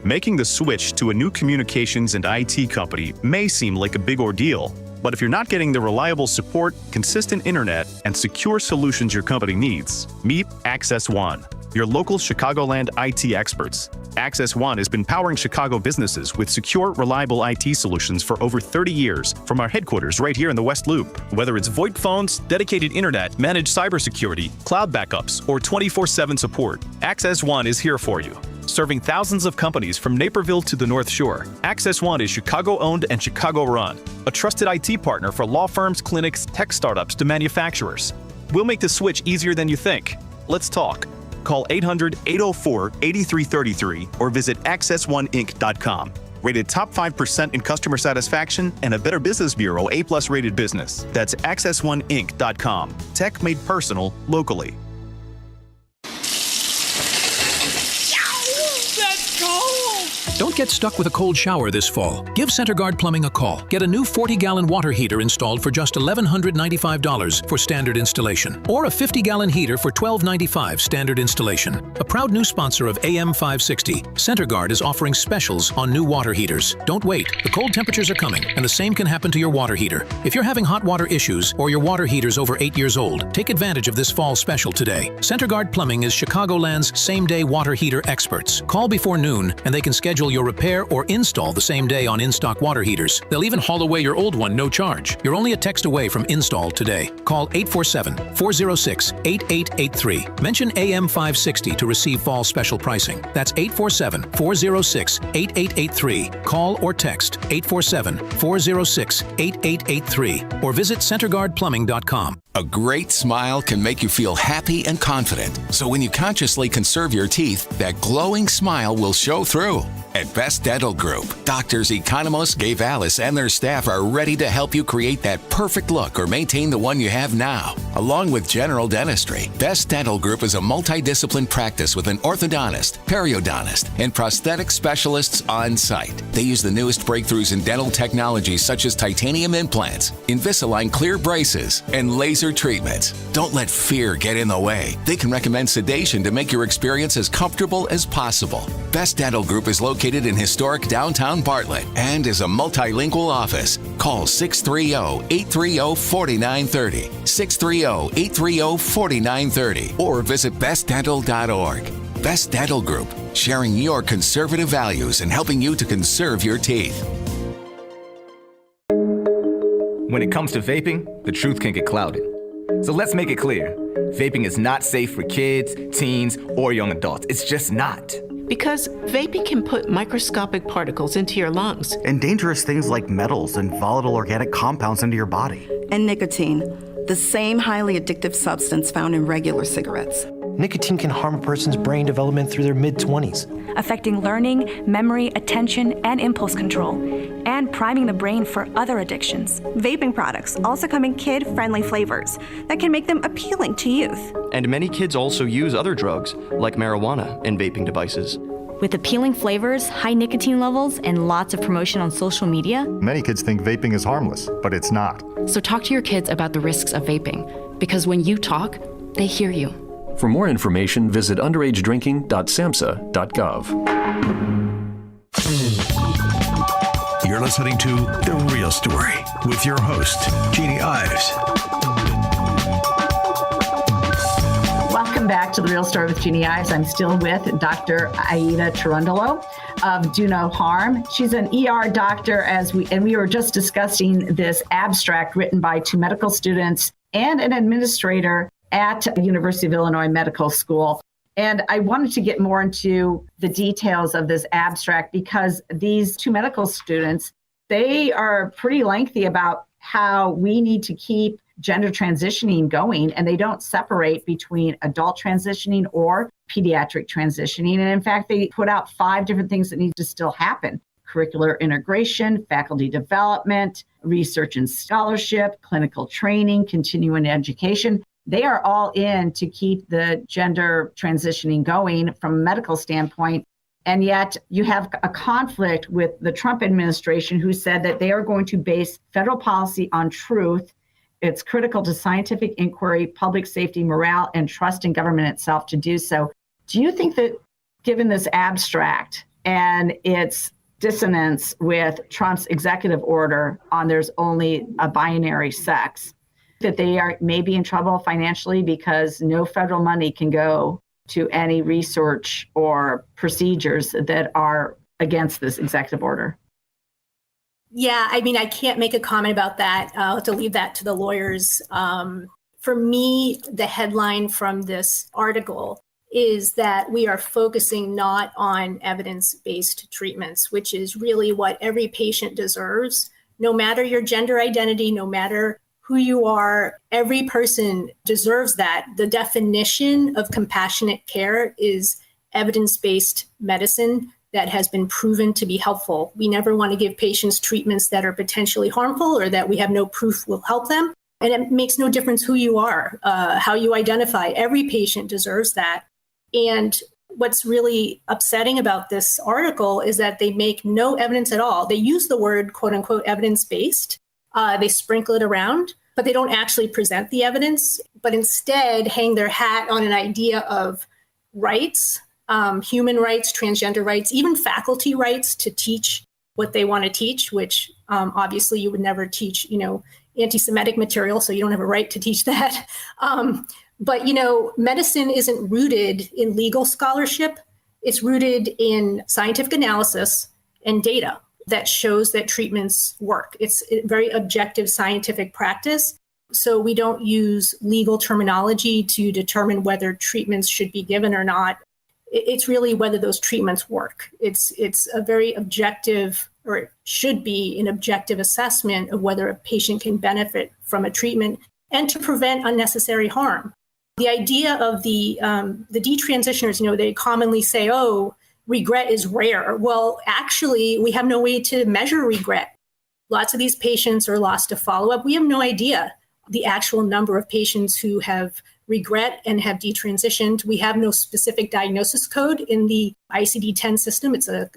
Making the switch to a new communications and IT company may seem like a big ordeal, but if you're not getting the reliable support, consistent internet, and secure solutions your company needs, meet Access One, your local Chicagoland IT experts. Access One has been powering Chicago businesses with secure, reliable IT solutions for over 30 years from our headquarters right here in the West Loop. Whether it's VoIP phones, dedicated internet, managed cybersecurity, cloud backups, or 24/7 support, Access One is here for you. Serving thousands of companies from Naperville to the North Shore, Access One is Chicago-owned and Chicago-run, a trusted IT partner for law firms, clinics, tech startups to manufacturers. We'll make the switch easier than you think. Let's talk. Call 800-804-8333 or visit accessoneInc.com. Rated top 5% in customer satisfaction and a Better Business Bureau A+ rated business. That's accessoneInc.com. Tech made personal, locally. Don't get stuck with a cold shower this fall. Give CenterGuard Plumbing a call. Get a new 40-gallon water heater installed for just $1,195 for standard installation, or a 50-gallon heater for $1,295 standard installation. A proud new sponsor of AM 560, CenterGuard is offering specials on new water heaters. Don't wait. The cold temperatures are coming, and the same can happen to your water heater. If you're having hot water issues or your water heater's over 8 years old, take advantage of this fall special today. CenterGuard Plumbing is Chicagoland's same-day water heater experts. Call before noon, and they can schedule your repair or install the same day on in-stock water heaters. They'll even haul away your old one, no charge. You're only a text away from install today. Call 847-406-8883. Mention AM 560 to receive fall special pricing. That's 847-406-8883. Call or text 847-406-8883 or visit CenterGuardPlumbing.com. A great smile can make you feel happy and confident. So when you consciously conserve your teeth, that glowing smile will show through. At Best Dental Group, Doctors Economos, Gavalis, and their staff are ready to help you create that perfect look or maintain the one you have now. Along with general dentistry, Best Dental Group is a multidiscipline practice with an orthodontist, periodontist, and prosthetic specialists on site. They use the newest breakthroughs in dental technology such as titanium implants, Invisalign clear braces, and laser treatments. Don't let fear get in the way. They can recommend sedation to make your experience as comfortable as possible. Best Dental Group is located in historic downtown Bartlett and is a multilingual office. Call 630-830-4930, 630-830-4930, or visit bestdental.org. Best Dental Group, sharing your conservative values and helping you to conserve your teeth. When it comes to vaping, the truth can get clouded. So let's make it clear. Vaping is not safe for kids, teens, or young adults. It's just not. Because vaping can put microscopic particles into your lungs. And dangerous things like metals and volatile organic compounds into your body. And nicotine. the same highly addictive substance found in regular cigarettes. Nicotine can harm a person's brain development through their mid-20s, affecting learning, memory, attention, and impulse control, and priming the brain for other addictions. Vaping products also come in kid-friendly flavors that can make them appealing to youth. And many kids also use other drugs, like marijuana, in vaping devices. With appealing flavors, high nicotine levels, and lots of promotion on social media, many kids think vaping is harmless, but it's not. So talk to your kids about the risks of vaping, because when you talk, they hear you. For more information, visit underagedrinking.samhsa.gov. You're listening to The Real Story with your host, Jeannie Ives. Welcome back to The Real Story with Jeannie Ives. I'm still with Dr. Aida Turundolo of Do No Harm. She's an ER doctor, we were just discussing this abstract written by 2 medical students and an administrator at the University of Illinois Medical School. And I wanted to get more into the details of this abstract because these 2 medical students, they are pretty lengthy about how we need to keep gender transitioning going, and they don't separate between adult transitioning or pediatric transitioning. And in fact, they put out 5 different things that need to still happen: curricular integration, faculty development, research and scholarship, clinical training, continuing education. They are all in to keep the gender transitioning going from a medical standpoint. And yet you have a conflict with the Trump administration, who said that they are going to base federal policy on truth. It's critical to scientific inquiry, public safety, morale, and trust in government itself to do so. Do you think that, given this abstract and its dissonance with Trump's executive order on there's only a binary sex, that they are maybe in trouble financially because no federal money can go to any research or procedures that are against this executive order? Yeah, I mean, I can't make a comment about that. I'll have to leave that to the lawyers. For me, the headline from this article is that we are focusing not on evidence-based treatments, which is really what every patient deserves. No matter your gender identity, no matter who you are, every person deserves that. The definition of compassionate care is evidence-based medicine that has been proven to be helpful. We never want to give patients treatments that are potentially harmful or that we have no proof will help them. And it makes no difference who you are, how you identify. Every patient deserves that. And what's really upsetting about this article is that they make no evidence at all. They use the word, quote unquote, evidence-based. They sprinkle it around, but they don't actually present the evidence, but instead hang their hat on an idea of rights, human rights, transgender rights, even faculty rights to teach what they want to teach, which obviously you would never teach, anti-Semitic material, so you don't have a right to teach that. But, medicine isn't rooted in legal scholarship. It's rooted in scientific analysis and data that shows that treatments work. It's a very objective scientific practice. So we don't use legal terminology to determine whether treatments should be given or not. It's really whether those treatments work. It's a very objective, or it should be an objective assessment of whether a patient can benefit from a treatment and to prevent unnecessary harm. The idea of the detransitioners, they commonly say, oh, regret is rare. Well, actually, we have no way to measure regret. Lots of these patients are lost to follow-up. We have no idea the actual number of patients who have regret and have detransitioned. We have no specific diagnosis code in the ICD-10 system. It's a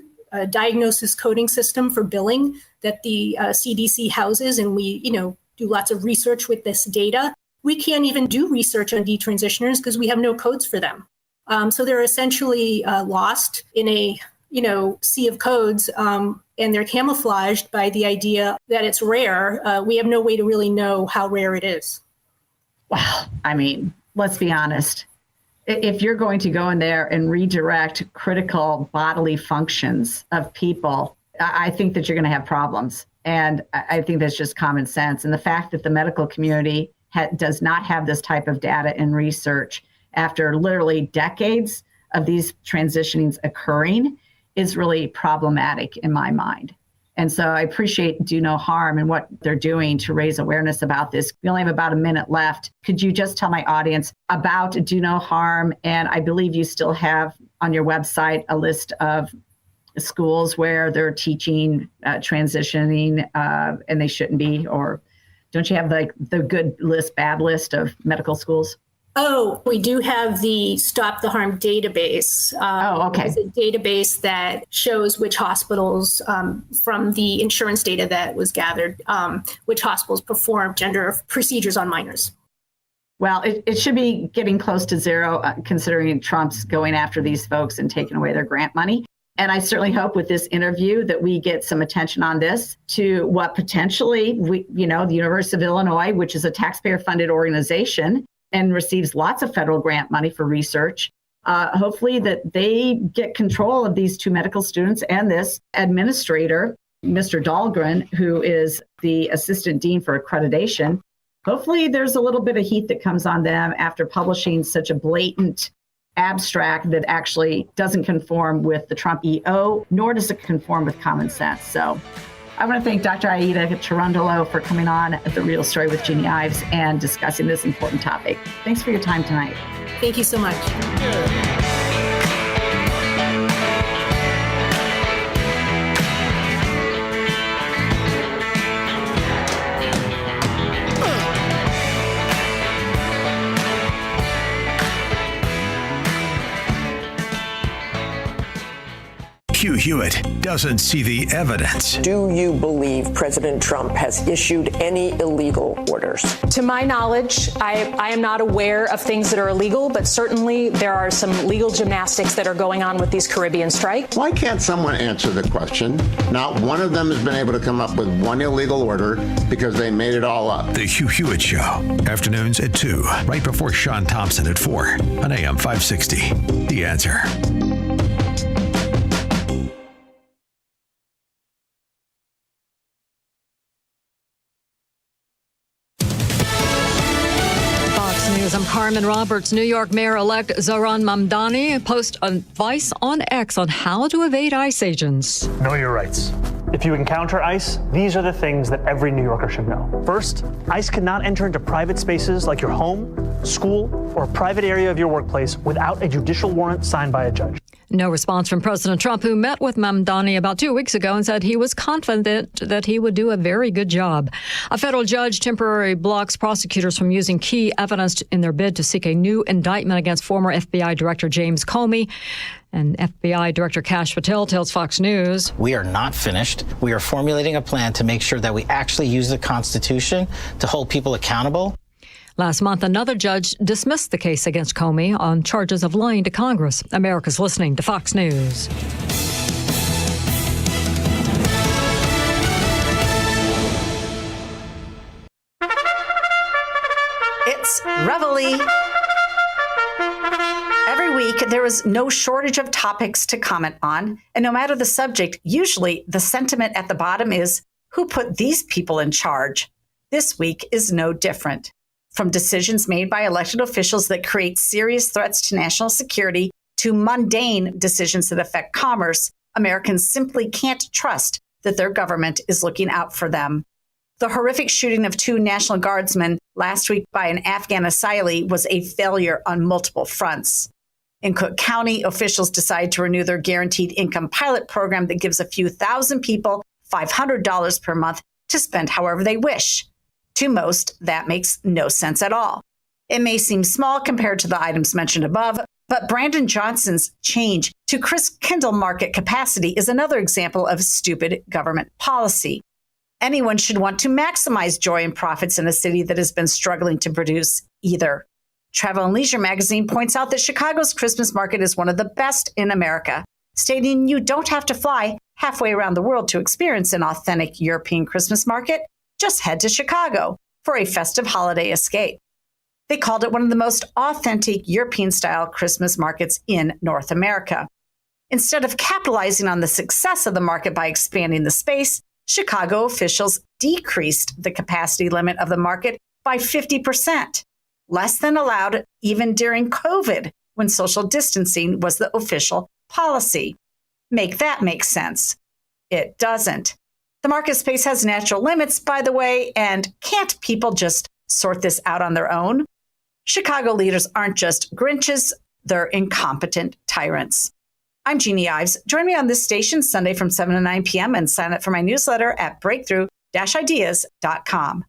diagnosis coding system for billing that the CDC houses, and we, do lots of research with this data. We can't even do research on detransitioners because we have no codes for them. So they're essentially lost in a, sea of codes, and they're camouflaged by the idea that it's rare. We have no way to really know how rare it is. Well, I mean, let's be honest. If you're going to go in there and redirect critical bodily functions of people, I think that you're going to have problems. And I think that's just common sense. And the fact that the medical community does not have this type of data and research after literally decades of these transitionings occurring is really problematic in my mind. And so I appreciate Do No Harm and what they're doing to raise awareness about this. We only have about a minute left. Could you just tell my audience about Do No Harm? And I believe you still have on your website a list of schools where they're teaching transitioning and they shouldn't be, or don't you have like the good list, bad list of medical schools? Oh, we do have the Stop the Harm database. Okay. It's a database that shows which hospitals, from the insurance data that was gathered, which hospitals perform gender procedures on minors. Well, it should be getting close to zero, considering Trump's going after these folks and taking away their grant money. And I certainly hope with this interview that we get some attention on this to what potentially, the University of Illinois, which is a taxpayer-funded organization and receives lots of federal grant money for research, hopefully that they get control of these two medical students and this administrator, Mr. Dahlgren, who is the assistant dean for accreditation. Hopefully there's a little bit of heat that comes on them after publishing such a blatant abstract that actually doesn't conform with the Trump EO, nor does it conform with common sense. So I want to thank Dr. Aida Cherundolo for coming on at The Real Story with Jeannie Ives and discussing this important topic. Thanks for your time tonight. Thank you so much. Hugh Hewitt doesn't see the evidence. Do you believe President Trump has issued any illegal orders? To my knowledge, I am not aware of things that are illegal, but certainly there are some legal gymnastics that are going on with these Caribbean strikes. Why can't someone answer the question? Not one of them has been able to come up with one illegal order because they made it all up. The Hugh Hewitt Show, afternoons at 2, right before Sean Thompson at 4 on AM 560. The Answer. I'm Carmen Roberts. New York Mayor-elect Zohran Mamdani posts advice on X on how to evade ICE agents. Know your rights. If you encounter ICE, these are the things that every New Yorker should know. First, ICE cannot enter into private spaces like your home, school, or a private area of your workplace without a judicial warrant signed by a judge. No response from President Trump, who met with Mamdani about 2 weeks ago and said he was confident that he would do a very good job. A federal judge temporarily blocks prosecutors from using key evidence in their bid to seek a new indictment against former FBI Director James Comey. And FBI Director Kash Patel tells Fox News, "We are not finished. We are formulating a plan to make sure that we actually use the Constitution to hold people accountable." Last month, another judge dismissed the case against Comey on charges of lying to Congress. America's listening to Fox News. It's Reveille. Every week, there is no shortage of topics to comment on. And no matter the subject, usually the sentiment at the bottom is, who put these people in charge? This week is no different. From decisions made by elected officials that create serious threats to national security to mundane decisions that affect commerce, Americans simply can't trust that their government is looking out for them. The horrific shooting of 2 National Guardsmen last week by an Afghan asylee was a failure on multiple fronts. In Cook County, officials decided to renew their guaranteed income pilot program that gives a few thousand people $500 per month to spend however they wish. To most, that makes no sense at all. It may seem small compared to the items mentioned above, but Brandon Johnson's change to Christkindl market capacity is another example of stupid government policy. Anyone should want to maximize joy and profits in a city that has been struggling to produce either. Travel and Leisure magazine points out that Chicago's Christmas market is one of the best in America, stating you don't have to fly halfway around the world to experience an authentic European Christmas market. Just head to Chicago for a festive holiday escape. They called it one of the most authentic European-style Christmas markets in North America. Instead of capitalizing on the success of the market by expanding the space, Chicago officials decreased the capacity limit of the market by 50%, less than allowed even during COVID, when social distancing was the official policy. Make that make sense. It doesn't. The market space has natural limits, by the way, and can't people just sort this out on their own? Chicago leaders aren't just Grinches, they're incompetent tyrants. I'm Jeannie Ives. Join me on this station Sunday from 7 to 9 p.m. and sign up for my newsletter at breakthrough-ideas.com.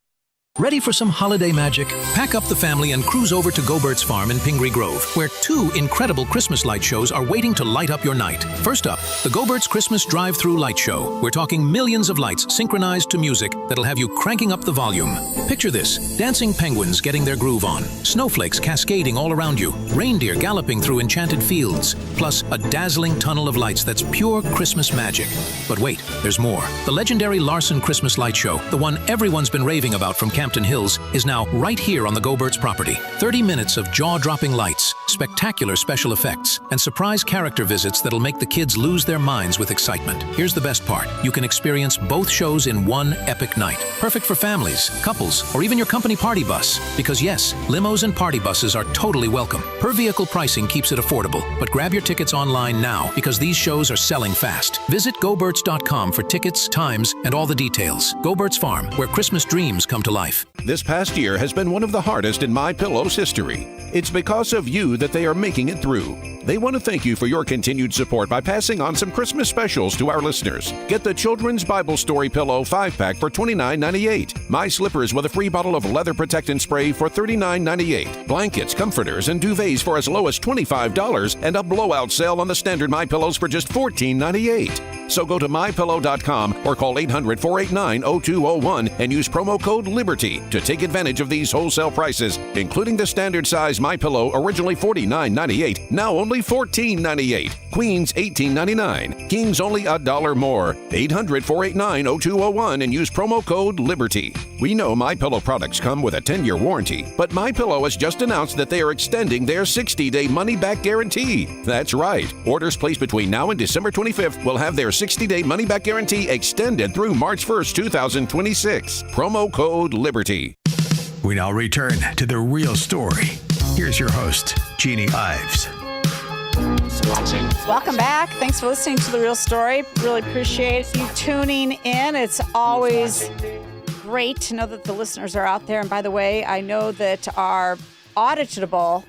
Ready for some holiday magic? Pack up the family and cruise over to Gobert's Farm in Pingree Grove, where 2 incredible Christmas light shows are waiting to light up your night. First up, the Gobert's Christmas Drive-Thru Light Show. We're talking millions of lights synchronized to music that'll have you cranking up the volume. Picture this: dancing penguins getting their groove on, snowflakes cascading all around you, reindeer galloping through enchanted fields, plus a dazzling tunnel of lights that's pure Christmas magic. But wait, there's more. The legendary Larson Christmas Light Show, the one everyone's been raving about from Campton Hills, is now right here on the Gobert's property. 30 minutes of jaw-dropping lights, spectacular special effects, and surprise character visits that'll make the kids lose their minds with excitement. Here's the best part. You can experience both shows in one epic night. Perfect for families, couples, or even your company party bus. Because yes, limos and party buses are totally welcome. Per vehicle pricing keeps it affordable, but grab your tickets online now because these shows are selling fast. Visit goberts.com for tickets, times, and all the details. Gobert's Farm, where Christmas dreams come to life. This past year has been one of the hardest in MyPillow's history. It's because of you that they are making it through. They want to thank you for your continued support by passing on some Christmas specials to our listeners. Get the Children's Bible Story Pillow 5-pack for $29.98. My Slippers with a free bottle of leather protectant spray for $39.98. Blankets, comforters, and duvets for as low as $25, and a blowout sale on the standard MyPillows for just $14.98. So go to MyPillow.com or call 800-489-0201 and use promo code LIBERTY to take advantage of these wholesale prices, including the standard size MyPillow, originally $49.98, now only $14.98. Queens, $18.99. Kings, only $1 more. 800-489-0201 and use promo code LIBERTY. We know MyPillow products come with a 10-year warranty, but MyPillow has just announced that they are extending their 60-day money-back guarantee. That's right. Orders placed between now and December 25th will have their 60-day money-back guarantee extended through March 1st, 2026. Promo code LIBERTY. We now return to the real story. Here's your host, Jeannie Ives. Welcome back. Thanks for listening to The Real Story. Really appreciate you tuning in. It's always great to know that the listeners are out there. And by the way, I know that our auditable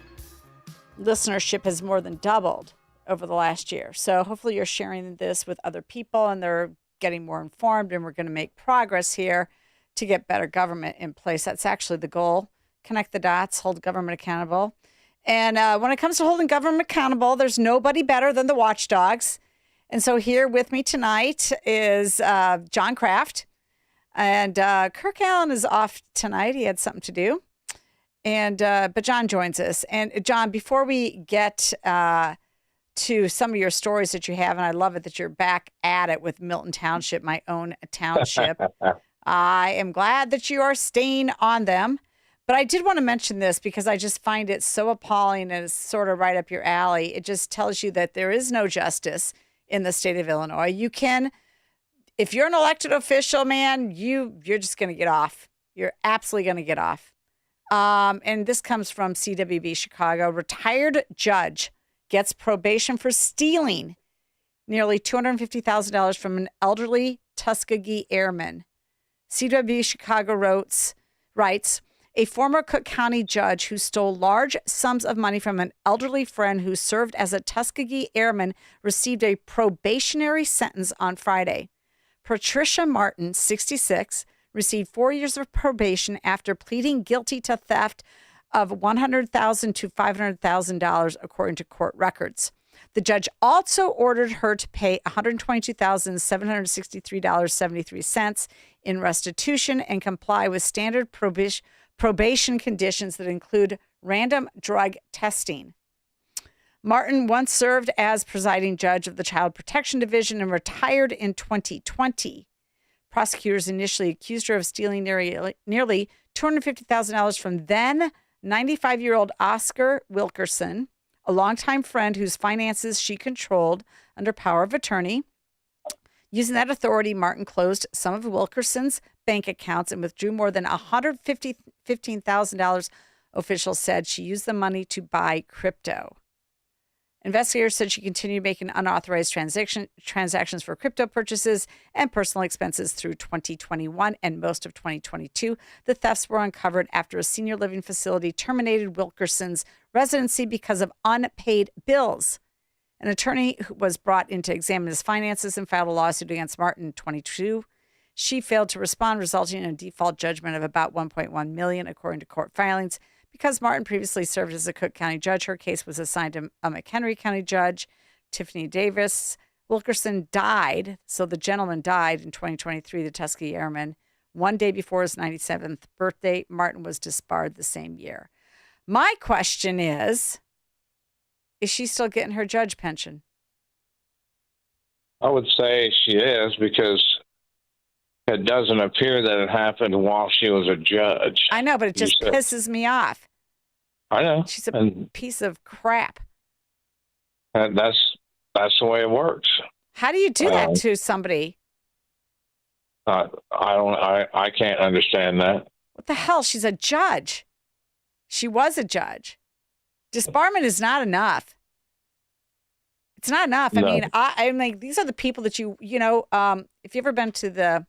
listenership has more than doubled over the last year. So hopefully you're sharing this with other people and they're getting more informed, and we're going to make progress here to get better government in place. That's actually the goal. Connect the dots, hold government accountable. And when it comes to holding government accountable, there's nobody better than the watchdogs. And so here with me tonight is John Kraft. And Kirk Allen is off tonight. He had something to do. And but John joins us. And John, before we get to some of your stories that you have, and I love it that you're back at it with Milton Township, my own township. I am glad that you are staying on them. But I did want to mention this because I just find it so appalling, and it's sort of right up your alley. It just tells you that there is no justice in the state of Illinois. You can, if you're an elected official, man, you're just going to get off. You're absolutely going to get off. And this comes from CWB Chicago. Retired judge gets probation for stealing nearly $250,000 from an elderly Tuskegee airman. CWB Chicago writes, a former Cook County judge who stole large sums of money from an elderly friend who served as a Tuskegee airman received a probationary sentence on Friday. Patricia Martin, 66, received 4 years of probation after pleading guilty to theft of $100,000 to $500,000, according to court records. The judge also ordered her to pay $122,763.73 in restitution and comply with standard probation conditions that include random drug testing. Martin once served as presiding judge of the Child Protection Division and retired in 2020. Prosecutors initially accused her of stealing nearly $250,000 from then 95-year-old Oscar Wilkerson, a longtime friend whose finances she controlled under power of attorney. Using that authority, Martin closed some of Wilkerson's bank accounts and withdrew more than $115,000. Officials said she used the money to buy crypto. Investigators said she continued making unauthorized transactions for crypto purchases and personal expenses through 2021 and most of 2022. The thefts were uncovered after a senior living facility terminated Wilkerson's residency because of unpaid bills. An attorney was brought in to examine his finances and filed a lawsuit against Martin in 2022. She failed to respond, resulting in a default judgment of about $1.1 million, according to court filings. Because Martin previously served as a Cook County judge, her case was assigned to a McHenry County judge, Tiffany Davis. Wilkerson died, so the gentleman died in 2023, the Tuskegee Airman. One day before his 97th birthday, Martin was disbarred the same year. My question is she still getting her judge pension? I would say she is, because it doesn't appear that it happened while she was a judge. I know, but it just pisses me off. I know. She's a piece of crap. And that's the way it works. How do you do that to somebody? I can't understand that. What the hell? She's a judge. She was a judge. Disbarment is not enough. It's not enough. No. I mean, I'm like, these are the people that if you've ever been to the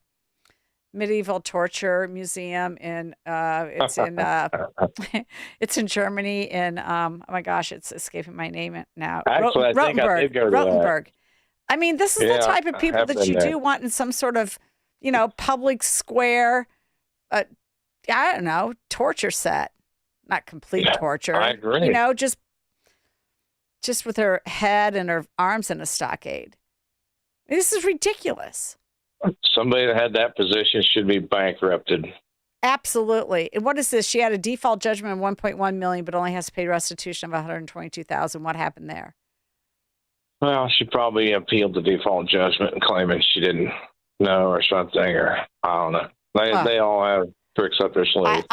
medieval torture museum it's in Germany, in oh my gosh, it's escaping my name now. Actually, I think I did go to that. Rothenburg. I mean, this is the type of people that you do want in some sort of, public square, I don't know, torture set. Not complete torture. I agree. Just with her head and her arms in a stockade. This is ridiculous. Somebody that had that position should be bankrupted. Absolutely. And what is this? She had a default judgment of $1.1 million, but only has to pay restitution of $122,000. What happened there? Well, she probably appealed the default judgment and claiming she didn't know or something, or I don't know. They all have tricks up their sleeve.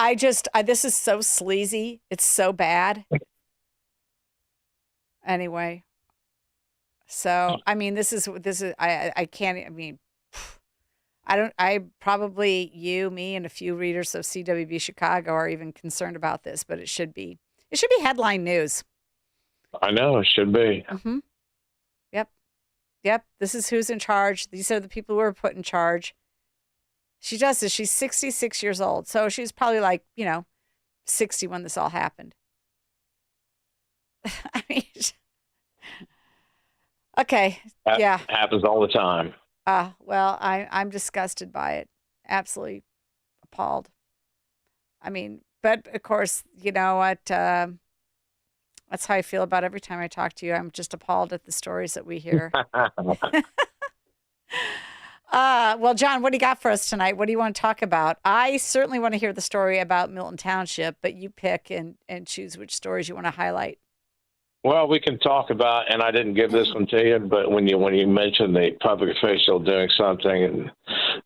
This is so sleazy. It's so bad. Anyway. So, I mean, I can't, I mean, me and a few readers of CWB Chicago are even concerned about this, but it should be headline news. I know, it should be. Mm-hmm. Yep. This is who's in charge. These are the people who are put in charge. She does this. She's 66 years old. So she's probably 60 when this all happened. I mean, okay. Yeah. Happens all the time. Well, I'm disgusted by it. Absolutely appalled. I mean, but of course, you know what? That's how I feel about every time I talk to you. I'm just appalled at the stories that we hear. Well, John, what do you got for us tonight? What do you want to talk about? I certainly want to hear the story about Milton Township, but you pick and choose which stories you want to highlight. Well, we can talk about, and I didn't give this one to you, but when you mentioned the public official doing something, and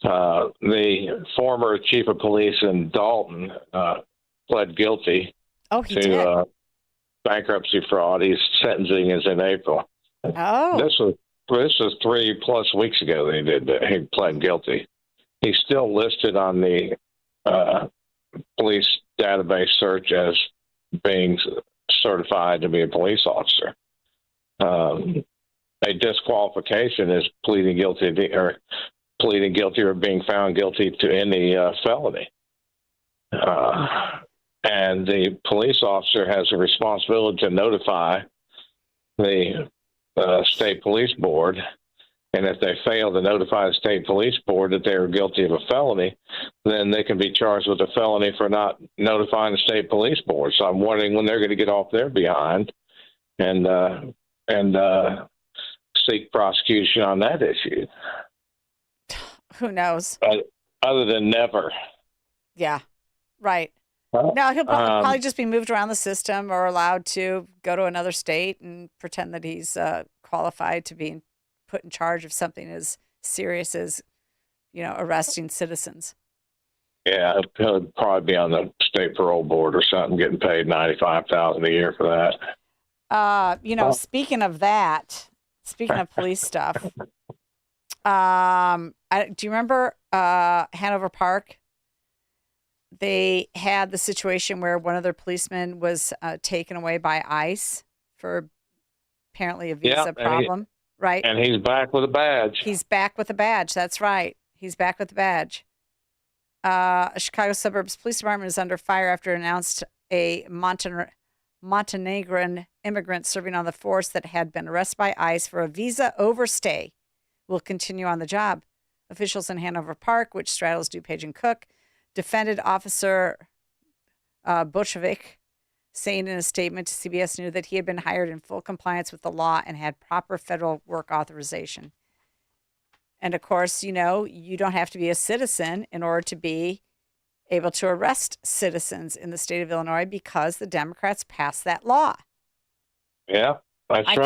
the former chief of police in Dalton pled guilty to bankruptcy fraud. His sentencing is in April. Oh, this was 3+ weeks ago that he did that. He pled guilty. He's still listed on the police database search as being certified to be a police officer. A disqualification is pleading guilty or being found guilty to any felony. And the police officer has a responsibility to notify the state police board. And if they fail to notify the state police board that they are guilty of a felony, then they can be charged with a felony for not notifying the state police board. So I'm wondering when they're going to get off their behind and seek prosecution on that issue. Who knows? Other than never. Yeah, right. No, he'll probably just be moved around the system or allowed to go to another state and pretend that he's qualified to be put in charge of something as serious as, arresting citizens. Yeah, he'll probably be on the state parole board or something, getting paid $95,000 a year for that. Speaking of police stuff, do you remember Hanover Park? They had the situation where one of their policemen was taken away by ICE for apparently a visa problem, right? And he's back with a badge. He's back with a badge. That's right. He's back with a badge. Chicago Suburbs Police Department is under fire after it announced a Montenegrin immigrant serving on the force that had been arrested by ICE for a visa overstay will continue on the job. Officials in Hanover Park, which straddles DuPage and Cook, defended Officer Bolshevik, saying in a statement to CBS News that he had been hired in full compliance with the law and had proper federal work authorization. And of course, you don't have to be a citizen in order to be able to arrest citizens in the state of Illinois because the Democrats passed that law. Yeah, that's right.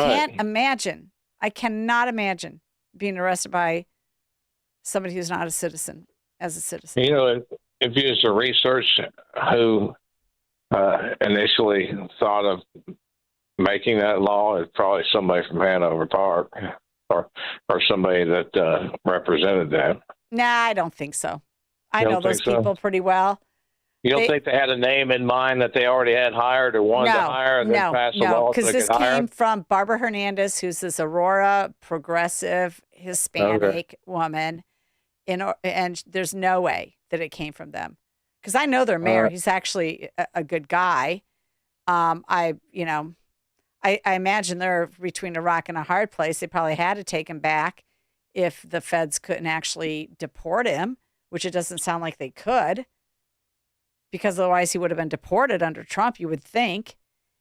I cannot imagine being arrested by somebody who's not a citizen as a citizen. If you was to research who initially thought of making that law, it's probably somebody from Hanover Park or somebody that represented them. Nah, I don't think so. I know those people pretty well. You don't think they had a name in mind that they already had hired or wanted to hire and then pass a law? No, because this came from Barbara Hernandez, who's this Aurora progressive Hispanic woman, and there's no way that it came from them. Because I know their mayor; he's actually a good guy. I imagine they're between a rock and a hard place. They probably had to take him back if the feds couldn't actually deport him, which it doesn't sound like they could, because otherwise he would have been deported under Trump, you would think.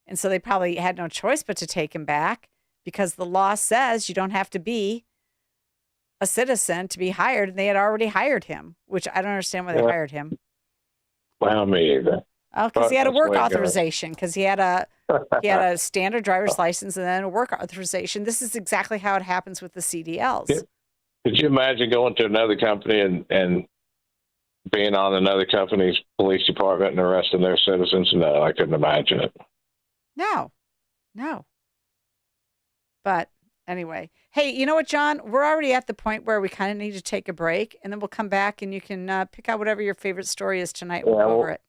And so they probably had no choice but to take him back because the law says you don't have to be a citizen to be hired. And they had already hired him, which I don't understand why they hired him. Well, me either. Oh, because he had a work authorization, because he had a standard driver's license and then a work authorization. This is exactly how it happens with the CDLs. Yeah. Could you imagine going to another company and being on another company's police department and arresting their citizens? No, I couldn't imagine it. No. But anyway, hey, you know what, John? We're already at the point where we kind of need to take a break, and then we'll come back and you can pick out whatever your favorite story is tonight. We'll go over it.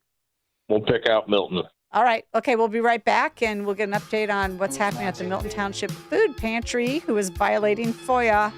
We'll pick out Milton. All right. Okay, we'll be right back, and we'll get an update on what's happening at the Milton Township Food Pantry, who is violating FOIA.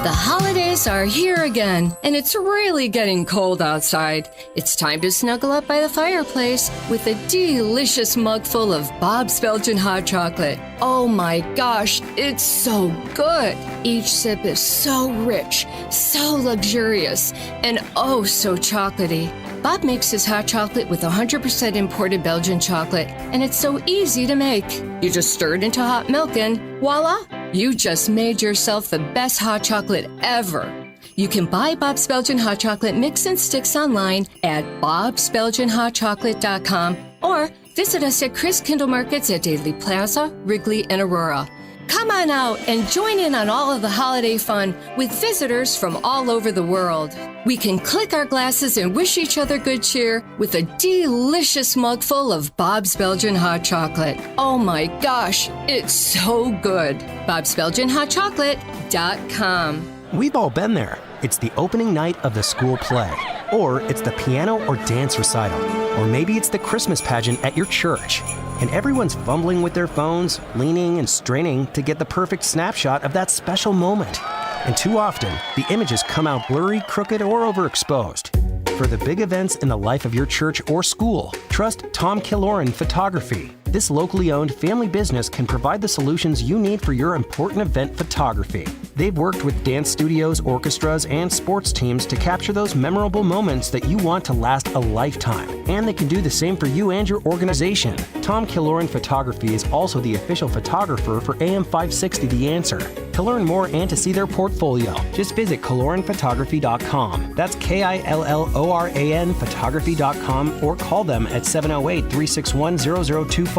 The holidays are here again, and it's really getting cold outside. It's time to snuggle up by the fireplace with a delicious mug full of Bob's Belgian hot chocolate. Oh my gosh, it's so good. Each sip is so rich, so luxurious, and oh so chocolatey. Bob makes his hot chocolate with 100% imported Belgian chocolate, and it's so easy to make. You just stir it into hot milk and voila! You just made yourself the best hot chocolate ever. You can buy Bob's Belgian hot chocolate mix and sticks online at bobsbelgianhotchocolate.com or visit us at Chris Kindle Markets at Daily Plaza, Wrigley, and Aurora. Come on out and join in on all of the holiday fun with visitors from all over the world. We can click our glasses and wish each other good cheer with a delicious mug full of Bob's Belgian hot chocolate. Oh my gosh, it's so good. bobsbelgianhotchocolate.com. We've all been there. It's the opening night of the school play, or it's the piano or dance recital, or maybe it's the Christmas pageant at your church. And everyone's fumbling with their phones, leaning and straining to get the perfect snapshot of that special moment. And too often, the images come out blurry, crooked, or overexposed. For the big events in the life of your church or school, trust Tom Killoran Photography. This locally owned family business can provide the solutions you need for your important event photography. They've worked with dance studios, orchestras, and sports teams to capture those memorable moments that you want to last a lifetime. And they can do the same for you and your organization. Tom Killoran Photography is also the official photographer for AM 560 The Answer. To learn more and to see their portfolio, just visit KilloranPhotography.com. That's KILLORAN photography.com, or call them at 708-361-0025.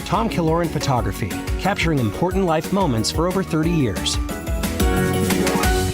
Tom Killoran Photography, capturing important life moments for over 30 years.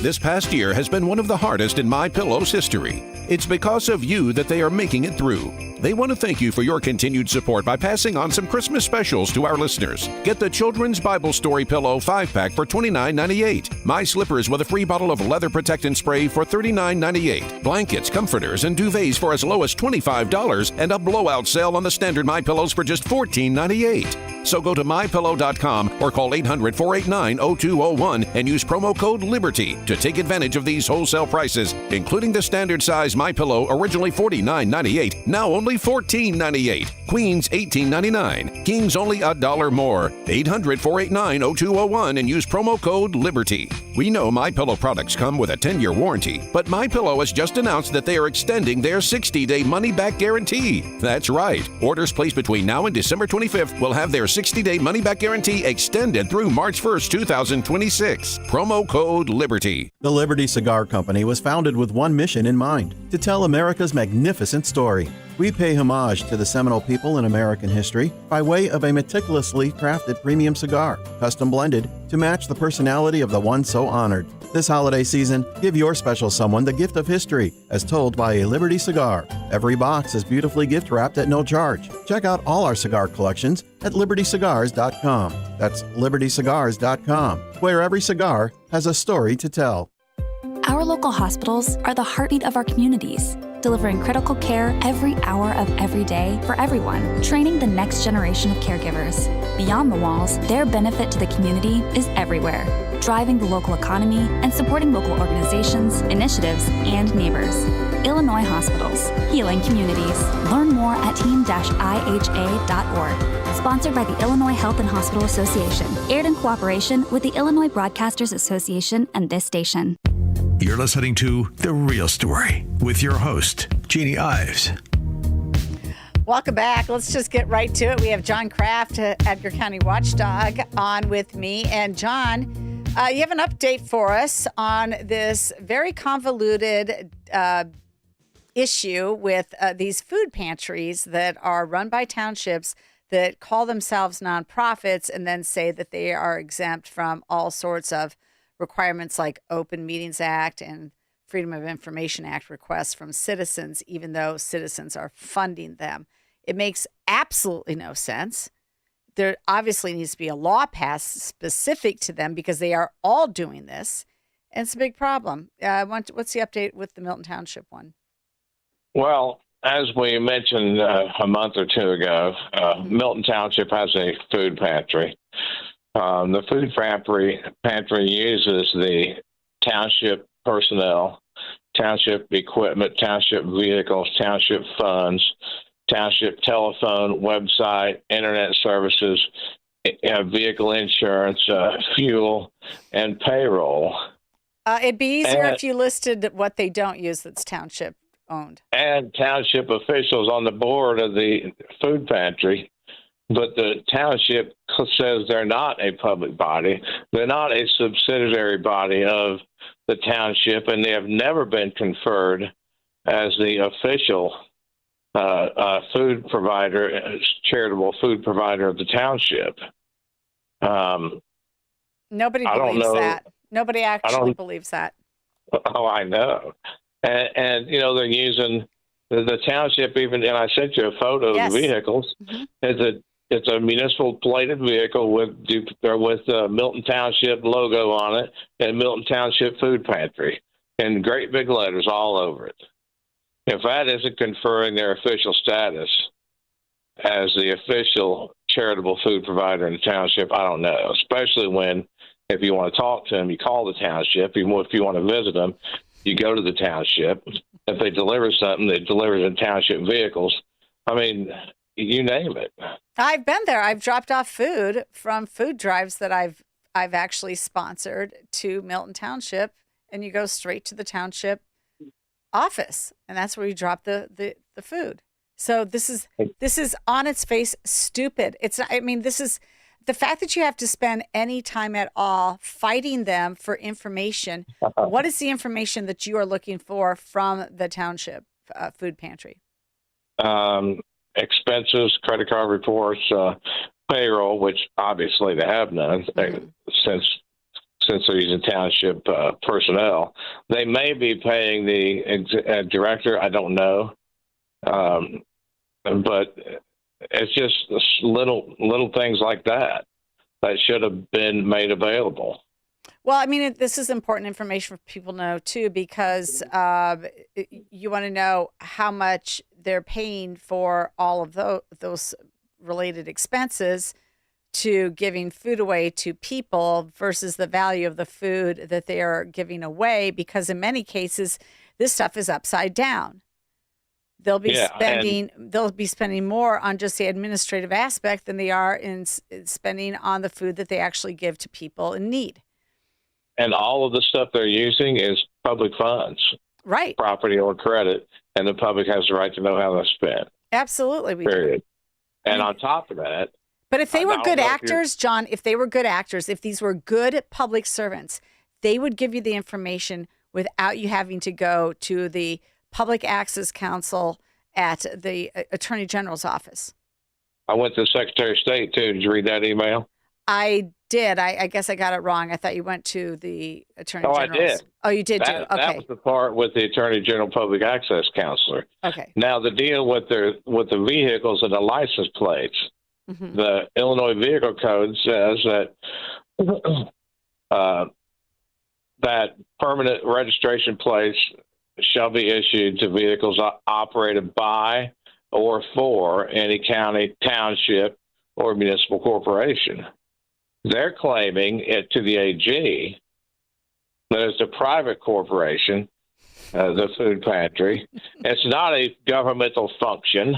This past year has been one of the hardest in MyPillow's history. It's because of you that they are making it through. They want to thank you for your continued support by passing on some Christmas specials to our listeners. Get the Children's Bible Story Pillow 5-pack for $29.98. My Slippers with a free bottle of leather protectant spray for $39.98. Blankets, comforters, and duvets for as low as $25, and a blowout sale on the standard My Pillows for just $14.98. So go to MyPillow.com or call 800-489-0201 and use promo code LIBERTY to take advantage of these wholesale prices, including the standard size My Pillow, originally $49.98, now only $14.98. Queens $18.99. Kings only $1 more. 800-489-0201 and use promo code LIBERTY. We know My Pillow products come with a 10-year warranty, but My Pillow has just announced that they are extending their 60-day money-back guarantee. That's right. Orders placed between now and December 25th will have their 60-day money-back guarantee extended through March 1st, 2026. Promo code LIBERTY. The Liberty Cigar Company was founded with one mission in mind: to tell America's magnificent story. We pay homage to the seminal people in American history by way of a meticulously crafted premium cigar, custom blended to match the personality of the one so honored. This holiday season, give your special someone the gift of history, as told by a Liberty cigar. Every box is beautifully gift wrapped at no charge. Check out all our cigar collections at libertycigars.com. That's libertycigars.com, where every cigar has a story to tell. Our local hospitals are the heartbeat of our communities, delivering critical care every hour of every day for everyone, training the next generation of caregivers. Beyond the walls, their benefit to the community is everywhere, driving the local economy and supporting local organizations, initiatives, and neighbors. Illinois Hospitals, healing communities. Learn more at team-iha.org. Sponsored by the Illinois Health and Hospital Association. Aired in cooperation with the Illinois Broadcasters Association and this station. You're listening to The Real Story with your host, Jeannie Ives. Welcome back. Let's just get right to it. We have John Kraft, Edgar County Watchdog, on with me. And John, you have an update for us on this very convoluted issue with these food pantries that are run by townships that call themselves nonprofits and then say that they are exempt from all sorts of requirements like Open Meetings Act and Freedom of Information Act requests from citizens, even though citizens are funding them. It makes absolutely no sense. There obviously needs to be a law passed specific to them because they are all doing this, and it's a big problem. What's the update with the Milton Township one? Well, as we mentioned a month or two ago, Milton Township has a food pantry. The food pantry uses the township personnel, township equipment, township vehicles, township funds, township telephone, website, internet services, vehicle insurance, fuel, and payroll. It'd be easier if you listed what they don't use that's township owned. And township officials on the board of the food pantry. But the township says they're not a public body. They're not a subsidiary body of the township, and they have never been conferred as the official food provider, charitable food provider of the township. Nobody believes that. Nobody actually believes that. Oh, I know. And you know, they're using the township even, and I sent you a photo of the vehicles. Mm-hmm. It's a municipal plated vehicle with the Milton Township logo on it and Milton Township Food Pantry in great big letters all over it. If that isn't conferring their official status as the official charitable food provider in the township, I don't know, especially when, if you want to talk to them, you call the township. Even if you want to visit them, you go to the township. If they deliver something, they deliver it in township vehicles. I mean, you name it. I've been there. I've dropped off food from food drives that I've actually sponsored to Milton Township, and you go straight to the township office, and that's where you drop the food. So this is on its face stupid. This is the fact that you have to spend any time at all fighting them for information. What is the information that you are looking for from the township food pantry? Expenses, credit card reports, payroll, which obviously they have none since they're using township personnel. They may be paying the director. I don't know. But it's just little things like that should have been made available. Well, I mean, this is important information for people to know, too, because you want to know how much they're paying for all of those related expenses to giving food away to people versus the value of the food that they are giving away, because in many cases, this stuff is upside down. They'll be spending more on just the administrative aspect than they are in spending on the food that they actually give to people in need. And all of the stuff they're using is public funds, right? Property or credit, and the public has the right to know how they're spent. Absolutely, we period. Do. And on top of that, but if they were good actors, John, if they were good actors, if these were good public servants, they would give you the information without you having to go to the Public Access Council at the Attorney General's office. I went to the Secretary of State, too. Did you read that email? I did. I guess I got it wrong. I thought you went to the Attorney General's. I did. Oh, you did, too. Okay. That was the part with the Attorney General Public Access Counselor. Okay. Now, the deal with the vehicles and the license plates, the Illinois Vehicle Code says that that permanent registration plates shall be issued to vehicles operated by or for any county, township, or municipal corporation. They're claiming it to the AG that it's a private corporation, the food pantry. It's not a governmental function.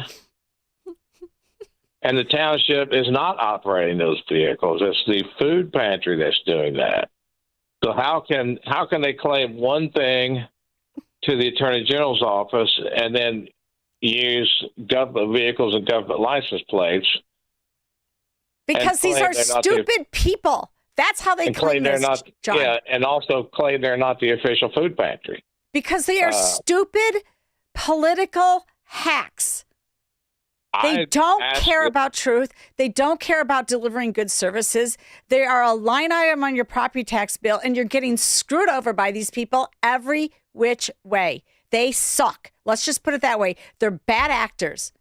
And the township is not operating those vehicles. It's the food pantry that's doing that. So how can they claim one thing to the Attorney General's office and then use government vehicles and government license plates? Because these are stupid people. That's how they claim they're this, not, John. Yeah, and also claim they're not the official food pantry. Because they are stupid political hacks. They don't care about truth. They don't care about delivering good services. They are a line item on your property tax bill, and you're getting screwed over by these people every which way. They suck. Let's just put it that way. They're bad actors.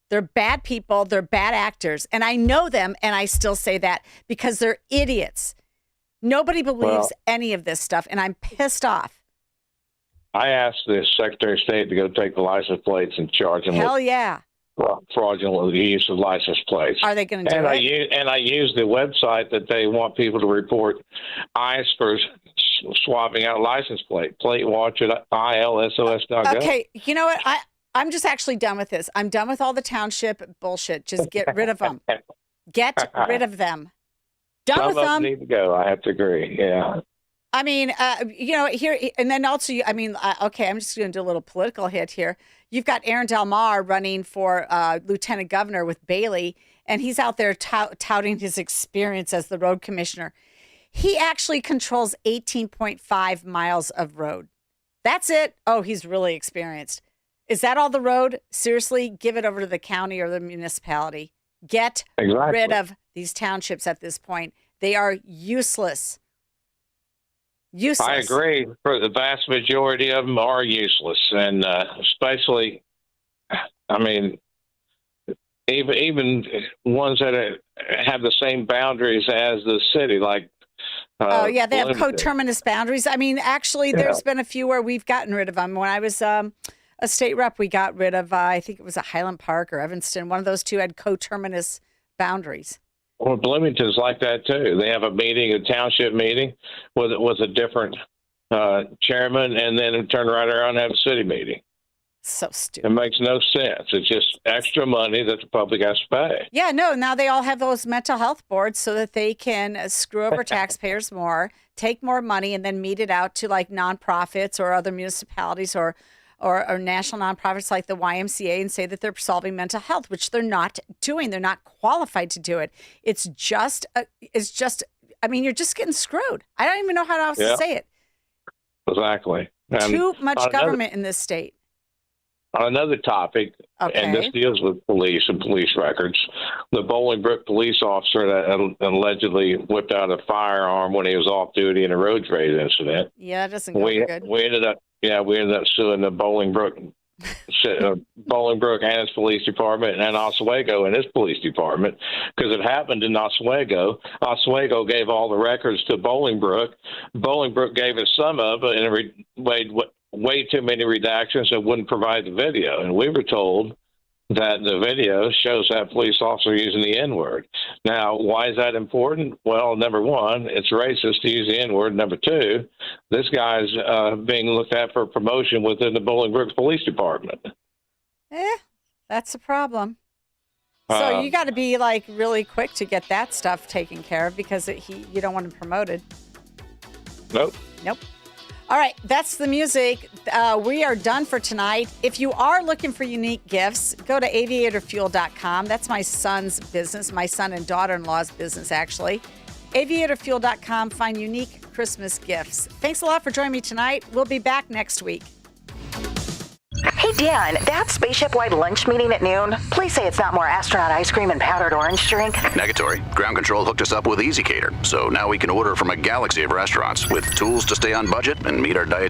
They're bad people. They're bad actors. And I know them, and I still say that because they're idiots. Nobody believes any of this stuff, and I'm pissed off. I asked the Secretary of State to go take the license plates and charge them. Hell yeah. Fraudulent use of license plates. Are they going to do it? I use the website that they want people to report ICE for swapping out license plate. Plate watch at ilsos.gov. Okay, you know what? I'm just actually done with this. I'm done with all the township bullshit. Just get rid of them. Get rid of them. Done Some with of them. Need to go. I have to agree. Yeah. I mean, here, and then also, okay, I'm just going to do a little political hit here. You've got Aaron Del Mar running for lieutenant governor with Bailey, and he's out there touting his experience as the road commissioner. He actually controls 18.5 miles of road. That's it. Oh, he's really experienced. Is that all the road? Seriously, give it over to the county or the municipality. Get rid of these townships at this point. They are useless. Useless. I agree. For the vast majority of them are useless, and especially, I mean, even ones that have the same boundaries as the city, like. They have coterminous boundaries. I mean, actually, there's been a few where we've gotten rid of them. When I was a state rep, we got rid of, I think it was Highland Park or Evanston. One of those two had coterminous boundaries. Well, Bloomington's like that too. They have a meeting, a township meeting, with a different chairman, and then turn right around and have a city meeting. So stupid. It makes no sense. It's just extra money that the public has to pay. Yeah, no. Now they all have those mental health boards so that they can screw over taxpayers more, take more money, and then mete it out to like nonprofits or other municipalities or national nonprofits like the YMCA and say that they're solving mental health, which they're not doing. They're not qualified to do it. It's just, I mean, you're just getting screwed. I don't even know how else to say it. Exactly. Too much government in this state. On another topic, and this deals with police and police records, the Bolingbrook police officer that allegedly whipped out a firearm when he was off duty in a road rage incident. Yeah, that doesn't go good. We ended up suing the Bolingbrook Bolingbrook and its police department, and Oswego and its police department, because it happened in Oswego. Oswego gave all the records to Bolingbrook. Bolingbrook gave us some of it and made way too many redactions and wouldn't provide the video. And we were told that the video shows that police officer using the N-word. Now, why is that important? Well, number one, it's racist to use the N-word. Number two, this guy's being looked at for promotion within the Bolingbrook Police Department. That's a problem. So you got to be like really quick to get that stuff taken care of because you don't want him promoted. Nope. All right, that's the music. We are done for tonight. If you are looking for unique gifts, go to aviatorfuel.com. That's my son's business, my son and daughter-in-law's business, actually. Aviatorfuel.com. Find unique Christmas gifts. Thanks a lot for joining me tonight. We'll be back next week. Hey, Dan, that spaceship-wide lunch meeting at noon, please say it's not more astronaut ice cream and powdered orange drink. Negatory. Ground control hooked us up with EasyCater, so now we can order from a galaxy of restaurants with tools to stay on budget and meet our dietary